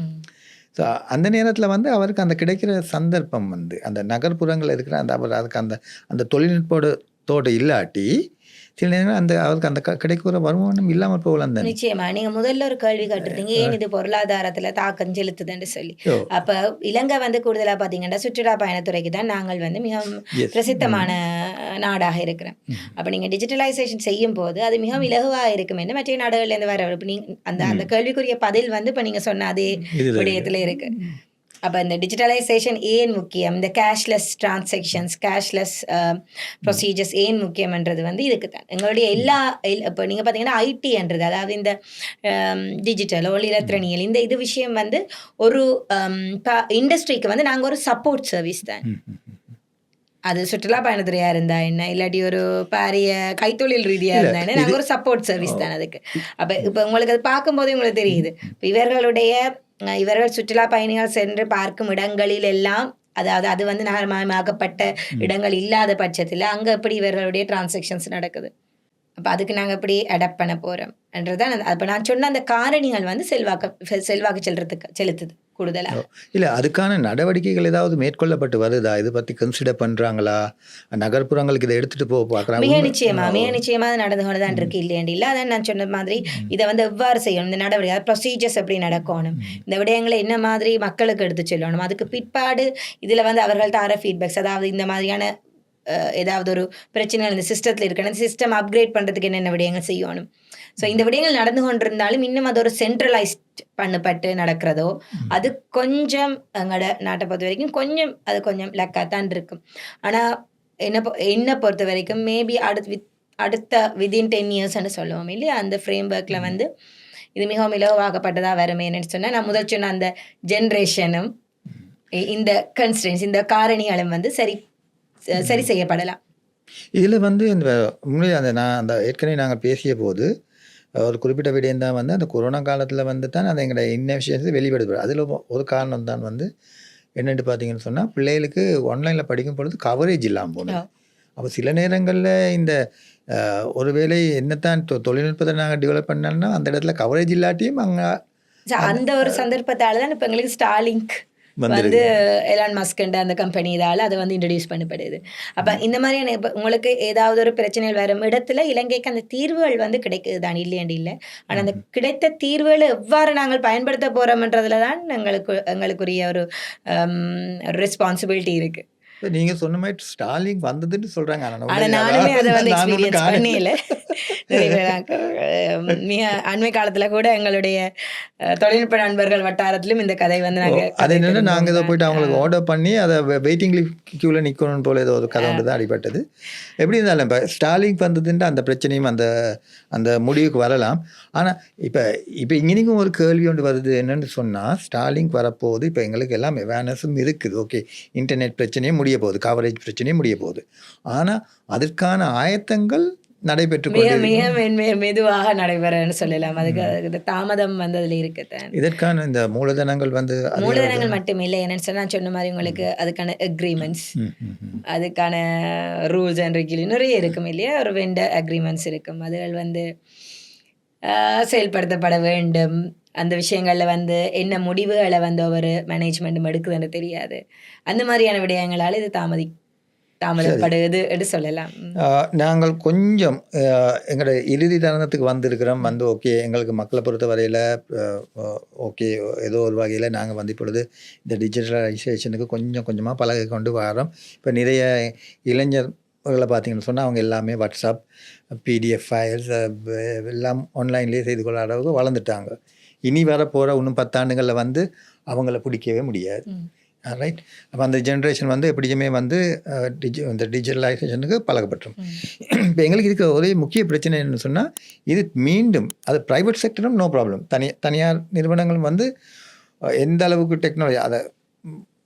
ஸோ அந்த நேரத்தில் வந்து அவருக்கு அந்த கிடைக்கிற சந்தர்ப்பம் வந்து அந்த நகர்ப்புறங்களில் இருக்கிற அதுக்கு அந்த தொழில்நுட்பத்தோடு இல்லாட்டி சில நேரம் அவருக்கு அந்த கிடைக்கிற வருமானம் இல்லாமல் போகலாம் தான். நிச்சயமா நீங்க முதல்ல ஒரு கேள்வி கேட்டிருந்தீங்க, ஏன் இது பொருளாதாரத்துல தாக்கம் செலுத்துதுன்னு சொல்லி. அப்ப இலங்கை வந்து கூடுதலா பாத்தீங்கன்னா சுற்றுலா பயணத்துறைக்கு தான் நாங்கள் வந்து மிகவும் பிரசித்தமான நாடாக இருக்கிறோம். அப்ப நீங்க டிஜிட்டலைசேஷன் செய்யும் போது அது மிகவும் இலகுவா இருக்கும் என்று மற்ற நாடுகள்ல இருந்து வர அந்த கேள்விக்குரிய பதில் வந்து இப்ப நீங்க சொன்ன அதே விடயத்துல இருக்கு. அப்போ இந்த டிஜிட்டலைசேஷன் ஏன் முக்கியம், இந்த கேஷ்லெஸ் டிரான்சாக்ஷன்ஸ் கேஷ்லெஸ் ப்ரொசீஜர்ஸ் ஏன் முக்கியம்ன்றது வந்து இதுக்கு தான். எங்களுடைய இப்போ நீங்கள் பார்த்தீங்கன்னா ஐடின்றது அதாவது இந்த டிஜிட்டல் இலத்திரனியல் இந்த விஷயம் வந்து ஒரு இண்டஸ்ட்ரிக்கு வந்து நாங்கள் ஒரு சப்போர்ட் சர்வீஸ் தான். அது சுற்றுலா பயணத்துறையாக இருந்தா என்ன இல்லாட்டி ஒரு பாரிய கைத்தொழில் ரீதியாக இருந்தா என்ன நாங்கள் ஒரு சப்போர்ட் சர்வீஸ் தான் அதுக்கு. அப்போ இப்போ உங்களுக்கு அது பார்க்கும்போது உங்களுக்கு தெரியுது இப்போ இவர்கள் சுற்றுலா பயணிகள் சென்று பார்க்கும் இடங்களில் எல்லாம் அதாவது அது வந்து நகரமயமாக்கப்பட்ட இடங்கள் இல்லாத பட்சத்தில் அங்கே எப்படி இவர்களுடைய டிரான்சாக்ஷன்ஸ் நடக்குது. அப்போ அதுக்கு நாங்கள் எப்படி அடாப்ட் பண்ண போகிறோம்ன்றதான். அப்போ நான் சொன்ன அந்த காரணிகள் வந்து செல்வாக்கு செலுத்துது கூடுதலாக. இல்லை அதுக்கான நடவடிக்கைகள் ஏதாவது மேற்கொள்ளப்பட்டு வருதா? இதை பற்றி கன்சிடர் பண்ணுறாங்களா? நகர்ப்புறங்களுக்கு இதை எடுத்துகிட்டு போக பார்க்குறாங்க? மிக நிச்சயமாக அது நடந்து கொண்டு தான் இருக்கு இல்லையாண்டி இல்லை. அதான் நான் சொன்ன மாதிரி இதை வந்து எவ்வாறு செய்யணும், இந்த நடவடிக்கை ப்ரொசீஜர்ஸ் எப்படி நடக்கணும், இந்த விடயங்களை என்ன மாதிரி மக்களுக்கு எடுத்து சொல்லணும், அதுக்கு பிற்பாடு இதில் வந்து அவர்கள் தர ஃபீட்பேக்ஸ் அதாவது இந்த மாதிரியான ஏதாவது ஒரு பிரச்சனைகள் இந்த சிஸ்டத்தில் இருக்கணும், இந்த சிஸ்டம் அப்கிரேட் பண்ணுறதுக்கு என்னென்ன விடயங்கள் செய்யணும். ஸோ இந்த விடயங்கள் நடந்து கொண்டிருந்தாலும் இன்னும் அது ஒரு சென்ட்ரலைஸ்ட் பண்ணப்பட்டு நடக்கிறதோ அது கொஞ்சம் எங்களோட நாட்டை பொறுத்த வரைக்கும் கொஞ்சம் லக்காத்தான் இருக்கும். ஆனால் என்னை பொறுத்த வரைக்கும் மேபி அடுத்த வித்தின் 10 இயர்ஸ்ன்னு சொல்லுவோம் இல்லையா, அந்த ஃப்ரேம் ஒர்க்கில் வந்து இது மிகவும் இலவாக்கப்பட்டதாக வருமேன்னு சொன்னால் நான் முதல் சொன்ன அந்த ஜென்ரேஷனும் இந்த கன்ஸ்டன்ஸ் இந்த காரணிகளும் வந்து சரி செய்யப்படலாம். இதில் வந்து அந்த ஏற்கனவே நாங்கள் பேசிய போது ஒரு குறிப்பிட்ட விடயம் தான் வந்து அந்த கொரோனா காலத்தில் வந்து தான் அந்த எங்களோட இன்னெஃபிஷியன்சி வெளிப்படுது. அதில் ஒரு காரணம் தான் வந்து என்னென்னு பார்த்தீங்கன்னு சொன்னால் பிள்ளைகளுக்கு ஆன்லைனில் படிக்கும் பொழுது கவரேஜ் இல்லாமல் போனது. அப்போ சில நேரங்களில் இந்த ஒருவேளை என்னத்தான் தொழில்நுட்பத்தை நாங்கள் டெவலப் பண்ணோம்னா அந்த இடத்துல கவரேஜ் இல்லாட்டியும் அங்கே அந்த ஒரு சந்தர்ப்பத்தால் தான் இப்போ எங்களுக்கு ஸ்டார்லிங்க் வந்து எலான் மஸ்க் அந்த கம்பெனி இதால் அதை வந்து இன்ட்ரடியூஸ் பண்ணப்படுது. அப்போ இந்த மாதிரியான இப்போ உங்களுக்கு ஏதாவது ஒரு பிரச்சனைகள் வரும் இடத்துல இலங்கைக்கு அந்த தீர்வுகள் வந்து கிடைக்குது தான் இல்லையாண்டி இல்லை. ஆனால் அந்த கிடைத்த தீர்வுகளை எவ்வாறு நாங்கள் பயன்படுத்த போகிறோம்ன்றதுல தான் எங்களுக்குரிய ஒரு ரெஸ்பான்சிபிலிட்டி இருக்குது. நீங்க சொன்ன மாதிரி ஸ்டார்லிங்க் வந்ததுன்னு சொல்றாங்க. நானுமே அதை வந்து எக்ஸ்பீரியன்ஸ் பண்ணல. மிக அண்மை காலத்துல கூட எங்களுடைய தொழில்நுட்ப நண்பர்கள் வட்டாரத்திலும் இந்த கதை வந்து நாங்க அது என்னென்னா நாங்கள் இதை போயிட்டு அவங்களுக்கு ஆர்டர் பண்ணி அதை வெயிட்டிங் க்யூவில் நிற்கணும் போல ஏதோ ஒரு கதை ஒன்று தான் அடிபட்டது. எப்படி இருந்தாலும் இப்போ ஸ்டாலிங் வந்ததுன்ட்டு அந்த பிரச்சனையும் அந்த அந்த முடிவுக்கு வரலாம். ஆனால் இப்போ இங்கேயும் ஒரு கேள்வி ஒன்று வருது என்னென்னு சொன்னால், ஸ்டாலிங் வரப்போகுது, இப்போ எங்களுக்கு எல்லாம் அவேர்னஸும் இருக்குது, ஓகே, இன்டர்நெட் பிரச்சனையும் முடிய போகுது, கவரேஜ் பிரச்சனையும் முடிய போகுது. ஆனால் அதற்கான ஆயத்தங்கள் நடைபெற்று மிக மிக மெதுவாக நடைபெறன்னு சொல்லலாம். அதுக்கு தாமதம் வந்ததுல இருக்குதான். இதற்கான இந்த மூலதனங்கள் வந்து மூலதனங்கள் மட்டும் இல்லை, என்னன்னு சொன்னா சொன்ன மாதிரி உங்களுக்கு அதுக்கான அக்ரிமெண்ட்ஸ், அதுக்கான ரூல்ஸ் அண்ட் ரெகுலேஷன் நிறைய இருக்கும் இல்லையா. ஒரு வெண்டர் அக்ரிமெண்ட்ஸ் இருக்கும், அதுகள் வந்து செயல்படுத்தப்பட வேண்டும். அந்த விஷயங்களில் வந்து என்ன முடிவுகளை வந்து ஒரு மேனேஜ்மெண்ட்டும் எடுக்குதுன்னு தெரியாது. அந்த மாதிரியான விடயங்களால் இது தாமதப்படுது என்று சொல்லலாம். நாங்கள் கொஞ்சம் எங்களோட இறுதி தருணத்துக்கு வந்திருக்கிறோம். வந்து ஓகே, எங்களுக்கு மக்களை பொறுத்த வரையில் ஓகே, ஏதோ ஒரு வகையில் நாங்கள் வந்து இப்பொழுது இந்த டிஜிட்டலைசேஷனுக்கு கொஞ்சம் கொஞ்சமாக பழகி கொண்டு வரோம். இப்போ நிறைய இளைஞர்களை பார்த்தீங்கன்னு சொன்னால் அவங்க எல்லாமே வாட்ஸ்அப், பிடிஎஃப் ஃபைல்ஸ் எல்லாம் ஆன்லைன்லேயே செய்து கொள்ள அளவுக்கு வளர்ந்துட்டாங்க. இனி வரப்போகிற இன்னும் 10 ஆண்டுகளில் வந்து அவங்கள பிடிக்கவே முடியாது. ரைட். அப்போ அந்த ஜென்ரேஷன் வந்து எப்படியுமே வந்து இந்த டிஜிட்டலைசேஷனுக்கு பழகப்பட்டோம். இப்போ எங்களுக்கு இருக்கிற ஒரே முக்கிய பிரச்சனை என்னன்னு சொன்னால், இது மீண்டும் அது ப்ரைவேட் செக்டரும் நோ ப்ராப்ளம், தனியார் நிறுவனங்களும் வந்து எந்த அளவுக்கு டெக்னாலஜி அதை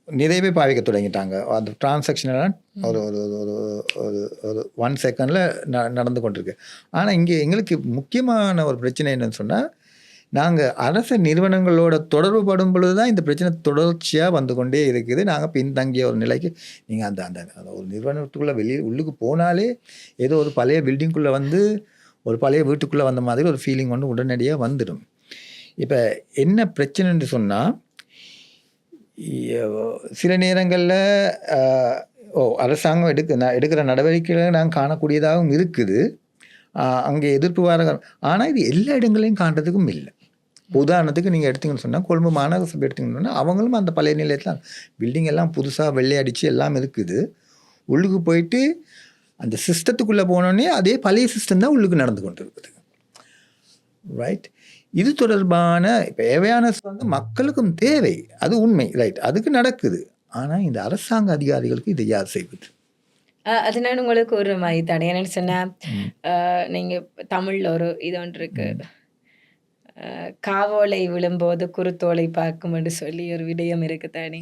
நிறையவே பாவிக்க தொடங்கிட்டாங்க. அந்த டிரான்சாக்ஷன்லாம் ஒரு ஒரு ஒரு ஒரு ஒரு 1 செகண்டில் நடந்து கொண்டிருக்கு. ஆனால் இங்கே எங்களுக்கு முக்கியமான ஒரு பிரச்சனை என்னன்னு சொன்னால், நாங்கள் அரசு நிறுவனங்களோட தொடர்பு படும் பொழுது தான் இந்த பிரச்சனை தொடர்ச்சியாக வந்து கொண்டே இருக்குது. நாங்கள் பின்தங்கிய ஒரு நிலைக்கு, நீங்கள் அந்த அந்த ஒரு நிறுவனத்துக்குள்ளே உள்ளுக்கு போனாலே ஏதோ ஒரு பழைய பில்டிங்குள்ளே வந்து ஒரு பழைய வீட்டுக்குள்ளே வந்த மாதிரி ஒரு ஃபீலிங் ஒன்று உடனடியாக வந்துடும். இப்போ என்ன பிரச்சனைன்னு சொன்னால், சில நேரங்களில் அரசாங்கம் எடுக்கிற நடவடிக்கைகளை நாங்கள் காணக்கூடியதாகவும் இருக்குது. அங்கே எதிர்ப்பு வர, ஆனால் இது எல்லா இடங்களையும் காண்றதுக்கும் இல்லை. உதாரணத்துக்கு நீங்கள் எடுத்தீங்கன்னு சொன்னால், கொழும்பு மாநகர சபை எடுத்தீங்கன்னு சொன்னால், அவங்களும் அந்த பழைய நிலையத்தில் பில்டிங் எல்லாம் புதுசாக வெள்ளை அடித்து எல்லாம் இருக்குது. உள்ளுக்கு போயிட்டு அந்த சிஸ்டத்துக்குள்ளே போனோடனே அதே பழைய சிஸ்டம் தான் உள்ளுக்கு நடந்து கொண்டு இருக்குது. ரைட். இது தொடர்பான இப்போ அவேர்னஸ் வந்து மக்களுக்கும் தேவை, அது உண்மை, ரைட், அதுக்கு நடக்குது. ஆனால் இந்த அரசாங்க அதிகாரிகளுக்கு இதை யார் செய்வது? அது நான் உங்களுக்கு ஒரு மாதிரி தானே. என்னன்னு சொன்னால், நீங்கள் தமிழில் ஒரு இது ஒன்று இருக்கு, காவோலை விழும்போது குருத்தோலை பார்க்கும் என்று சொல்லி ஒரு விடயம் இருக்கு தானே.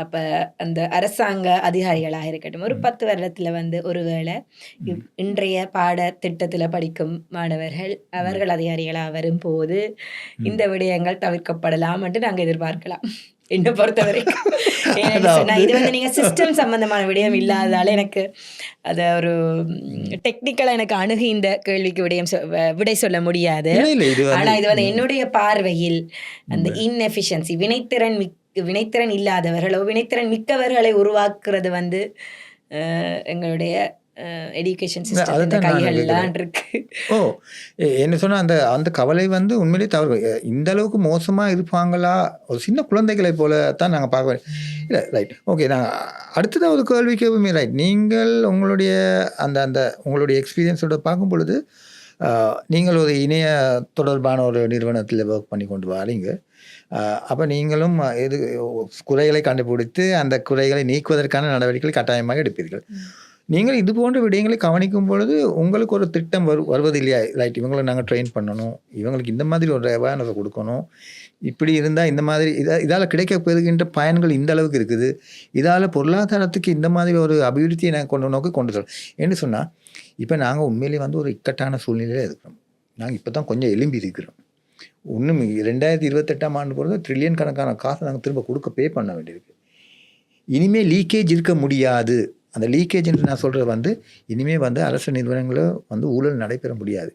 அப்போ அந்த அரசாங்க அதிகாரிகளாக இருக்கட்டும், ஒரு 10 வருடத்தில் வந்து ஒருவேளை இன்றைய பாடத்திட்டத்தில் படிக்கும் மாணவர்கள் அவர்கள் அதிகாரிகளாக வரும்போது இந்த விடயங்கள் தவிர்க்கப்படலாம் என்று நாங்கள் எதிர்பார்க்கலாம், என்னை பொறுத்த வரைக்கும். ஏன்னு சொன்னால், இது வந்து நீங்கள் சிஸ்டம் சம்பந்தமான விடயம் இல்லாததால எனக்கு அதை ஒரு டெக்னிக்கலாக எனக்கு அணுகி இந்த கேள்விக்கு விடை சொல்ல முடியாது. ஆனால் இது வந்து என்னுடைய பார்வையில் அந்த இன்எஃபிஷியன்சி, வினைத்திறன் இல்லாதவர்களோ வினைத்திறன் மிக்கவர்களை உருவாக்குறது வந்து எங்களுடைய எஜுகேஷன் சிஸ்டம் கைகள்லாம் இருக்கு. என்ன சொன்னால், அந்த அந்த கவலை வந்து உண்மையிலேயே தவறு. இந்த அளவுக்கு மோசமாக இருப்பாங்களா? ஒரு சின்ன குழந்தைகளை போல தான் நாங்கள் பார்க்க இல்லை. Right, okay. நாங்கள் அடுத்ததாக ஒரு கேள்விக்கு ரைட், நீங்கள் உங்களுடைய அந்த உங்களுடைய எக்ஸ்பீரியன்ஸோட பார்க்கும் பொழுது, நீங்கள் ஒரு இணைய தொடர்பான ஒரு நிறுவனத்தில் ஒர்க் பண்ணி கொண்டு வரீங்க. அப்போ நீங்களும் இது குறைகளை கண்டுபிடித்து அந்த குறைகளை நீக்குவதற்கான நடவடிக்கைகளை கட்டாயமாக எடுப்பீர்கள். நீங்கள் இது போன்ற விடயங்களை கவனிக்கும் பொழுது உங்களுக்கு ஒரு திட்டம் வருவது இல்லையா? ரைட், இவங்களை நாங்கள் ட்ரெயின் பண்ணணும், இவங்களுக்கு இந்த மாதிரி ஒரு அவேர்னஸை கொடுக்கணும், இப்படி இருந்தால் இந்த மாதிரி இதால் கிடைக்கப்பெறுகின்ற பயன்கள் இந்த அளவுக்கு இருக்குது, இதால் பொருளாதாரத்துக்கு இந்த மாதிரி ஒரு அபிவிருத்தியை நாங்கள் நோக்கி கொண்டு சொல்லணும் என்று சொன்னால், இப்போ நாங்கள் உண்மையிலேயே வந்து ஒரு இக்கட்டான சூழ்நிலையில் இருக்கிறோம். நாங்கள் இப்போ தான் கொஞ்சம் எலும்பி இருக்கிறோம். இன்னும் 2028ஆம் ஆண்டு பொறுத்த ட்ரில்லியன் கணக்கான காசை நாங்கள் திரும்ப பே பண்ண வேண்டியிருக்கு. இனிமேல் லீக்கேஜ் இருக்க முடியாது. அந்த லீக்கேஜ் என்று நான் சொல்கிறது வந்து, இனிமேல் வந்து அரசு நிறுவனங்களும் வந்து ஊழல் நடைபெற முடியாது.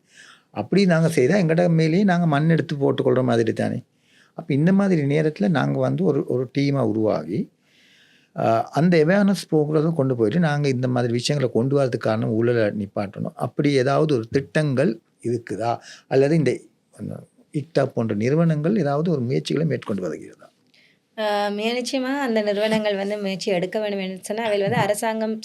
அப்படி நாங்கள் செய்தால் எங்கள்கிட்ட மேலேயே நாங்கள் மண் எடுத்து போட்டுக்கொள்கிற மாதிரி தானே. அப்போ இந்த மாதிரி நேரத்தில் நாங்கள் வந்து ஒரு டீமாக உருவாகி அந்த அவேர்னஸ் ப்ரோக்ராமை கொண்டு போயிட்டு நாங்கள் இந்த மாதிரி விஷயங்களை கொண்டு வரதுக்கான ஊழலை நிப்பாட்டணும். அப்படி ஏதாவது ஒரு திட்டங்கள் இருக்குதா? அல்லது இந்த இக்டா போன்ற நிறுவனங்கள் ஏதாவது ஒரு முயற்சிகளை மேற்கொண்டு வருகிறதா? மிக நிச்சயமா அந்த நிறுவனங்கள் வந்து முயற்சி எடுக்க வேண்டும் என்று சொன்னால் அவைகள் வந்து அரசாங்கம்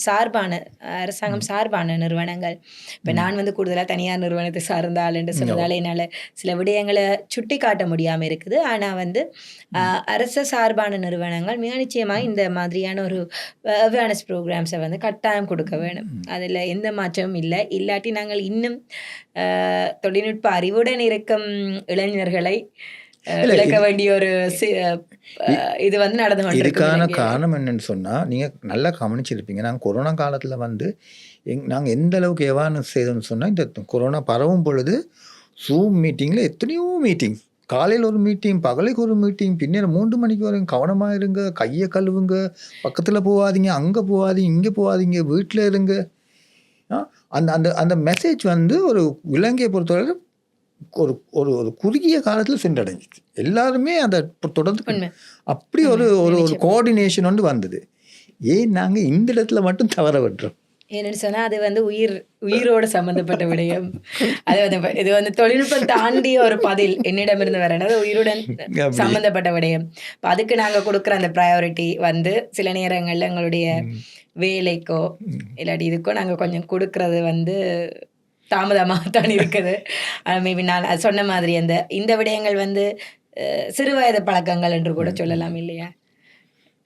சார்பான நிறுவனங்கள். இப்போ நான் வந்து கூடுதலாக தனியார் நிறுவனத்தை சார்ந்தாள் என்று சொன்னதால் என்னால் சில விடயங்களை சுட்டி காட்ட முடியாமல் இருக்குது. ஆனால் வந்து அரசு சார்பான நிறுவனங்கள் மிக நிச்சயமாக இந்த மாதிரியான ஒரு அவேர்னஸ் ப்ரோக்ராம்ஸை வந்து கட்டாயம் கொடுக்க வேணும். அதில் எந்த மாற்றமும் இல்லை. இல்லாட்டி நாங்கள் இன்னும் தொழில்நுட்ப அறிவுடன் இருக்கும் இளைஞர்களை இழக்க வேண்டிய ஒரு இது வந்து நடந்து இதுக்கான காரணம் என்னன்னு சொன்னால் நீங்கள் நல்லா கவனிச்சிருப்பீங்க. நாங்கள் கொரோனா காலத்தில் வந்து நாங்கள் எந்த அளவுக்கு அவேர்னஸ் செய்தோம்னு சொன்னால், இந்த கொரோனா பரவும் பொழுது ஜூம் மீட்டிங்கில் எத்தனையோ மீட்டிங்ஸ், காலையில் ஒரு மீட்டிங், பகலுக்கு ஒரு மீட்டிங், பின்னர் 3 மணிக்கு வரும், கவனமாக இருங்க, கையை கழுவுங்க, பக்கத்தில் போகாதீங்க, அங்கே போகாதீங்க, இங்கே போகாதீங்க, வீட்டில் இருங்க. அந்த அந்த அந்த மெசேஜ் வந்து ஒரு இலங்கையை பொறுத்தவரை ஒரு ஒரு ஒரு குறுகிய காலத்தில் சென்றடைஞ்சிச்சு. எல்லாருமே அதை தொடர்ந்து அப்படி ஒரு ஒரு ஒரு கோஆர்டினேஷன் ஒன்று வந்தது. ஏன் நாங்கள் இந்த இடத்துல மட்டும் தவற விட்டுறோம்? ஏன்னு சொன்னால் அது வந்து உயிரோடு சம்மந்தப்பட்ட விடயம். அது வந்து இது வந்து தொழில்நுட்பம் தாண்டிய ஒரு பதில் என்னிடமிருந்து வரணும். உயிருடன் சம்மந்தப்பட்ட விடயம். இப்போ அதுக்கு நாங்கள் கொடுக்குற அந்த ப்ரையாரிட்டி வந்து சில நேரங்களில் எங்களுடைய வேலைக்கோ இல்லாட்டி இதுக்கோ நாங்கள் கொஞ்சம் கொடுக்கறது வந்து தாமதமாகத்தான் இருக்குது. மேபி நான் சொன்ன மாதிரி இந்த விடயங்கள் வந்து சிறு வயது பழக்கங்கள் என்று கூட சொல்லலாம் இல்லையா?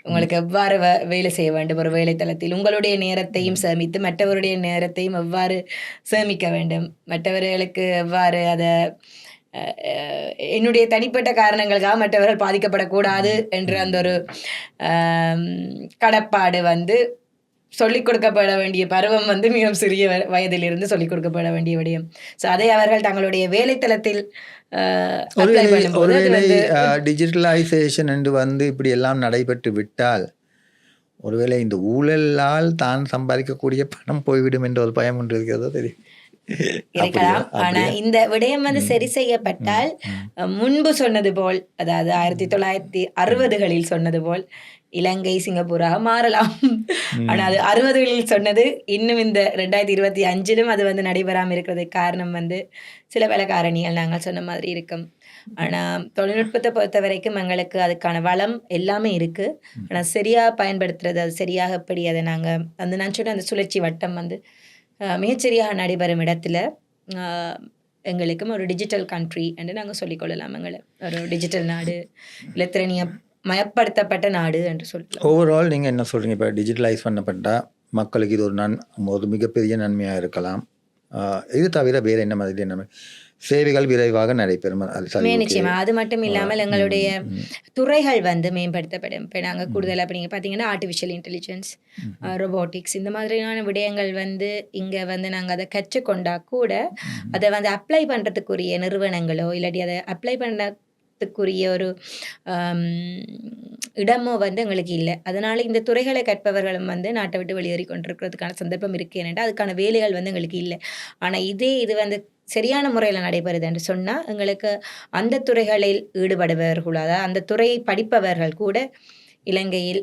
உங்களுக்கு எவ்வாறு வேலை செய்ய வேண்டும் ஒரு வேலைத்தளத்தில், உங்களுடைய நேரத்தையும் சேமித்து மற்றவருடைய நேரத்தையும் எவ்வாறு சேமிக்க வேண்டும், மற்றவர்களுக்கு எவ்வாறு அதை என்னுடைய தனிப்பட்ட காரணங்களுக்காக மற்றவர்கள் பாதிக்கப்படக்கூடாது என்ற அந்த ஒரு கடப்பாடு வந்து சொல்லிக் கொடுக்கப்பட வேண்டிய பருவம் வந்து மிகவும் சிறிய வயதிலிருந்து சொல்லிக் கொடுக்கப்பட வேண்டிய விடயம். ஸோ அதை அவர்கள் தங்களுடைய வேலைத்தளத்தில் ஒருவேளை டிஜிட்டலைசேஷன் என்று வந்து இப்படி எல்லாம் நடைபெற்று விட்டால், ஒருவேளை இந்த ஊழலால் தான் சம்பாதிக்கக்கூடிய பணம் போய்விடும் என்ற ஒரு பயம் ஒன்று இருக்கிறதோ தெரியும் இருக்கலாம். ஆனா இந்த விடயம் வந்து சரி செய்யப்பட்டால் முன்பு சொன்னது போல், அதாவது 1960களில் சொன்னது போல் இலங்கை சிங்கப்பூராக மாறலாம். ஆனால் அது 60களில் சொன்னது இன்னும் இந்த 2025லும் அது வந்து நடைபெறாமல் இருக்கிறதுக்கு காரணம் வந்து சில பல காரணிகள் நாங்கள் சொன்ன மாதிரி இருக்கும். ஆனால் தொழில்நுட்பத்தை பொறுத்த வரைக்கும் எங்களுக்கு அதுக்கான வளம் எல்லாமே இருக்குது. ஆனால் சரியாக பயன்படுத்துறது, அது சரியாக எப்படி அதை நாங்கள் நான் சொன்ன அந்த சுழற்சி வட்டம் வந்து மிகச்சரியாக நடைபெறும் இடத்துல எங்களுக்கும் ஒரு டிஜிட்டல் கண்ட்ரி என்று நாங்கள் சொல்லிக்கொள்ளலாம். எங்களை ஒரு டிஜிட்டல் நாடு, இலத்திரனிய மயப்படுத்தப்பட்ட நாடு என்று சொல்லலாம். ஓவரால் நீங்கள் என்ன சொல்கிறீங்க? இப்போ டிஜிட்டலைஸ் பண்ணப்பட்டால் மக்களுக்கு இது ஒரு மிகப்பெரிய நன்மையாக இருக்கலாம். இது தவிர வேறு என்ன மாதிரி என்ன சேவைகள் விரைவாக நடைபெறும்? நிச்சயமாக. அது மட்டும் இல்லாமல் எங்களுடைய துறைகள் வந்து மேம்படுத்தப்படும். இப்போ நாங்கள் கூடுதலாக இப்போ நீங்கள் பார்த்தீங்கன்னா ஆர்டிஃபிஷியல் இன்டெலிஜென்ஸ், ரொபோட்டிக்ஸ், இந்த மாதிரியான விடயங்கள் வந்து இங்கே வந்து நாங்கள் அதை கற்றுக்கொண்டா கூட அதை வந்து அப்ளை பண்ணுறதுக்குரிய நிறுவனங்களோ இல்லாட்டி அதை அப்ளை பண்ணத்துக்குரிய ஒரு இடமோ வந்து எங்களுக்கு இல்லை. அதனால் இந்த துறைகளை கற்பவர்களும் வந்து நாட்டை விட்டு வெளியேறி கொண்டிருக்கிறதுக்கான சந்தர்ப்பம் இருக்குது. ஏனென்றால் அதுக்கான வேலைகள் வந்து எங்களுக்கு இல்லை. ஆனால் இது வந்து சரியான முறையில் நடைபெறுது என்று சொன்னால் எங்களுக்கு அந்த துறைகளில் ஈடுபடுபவர்கள், அதாவது அந்த துறையை படிப்பவர்கள் கூட இலங்கையில்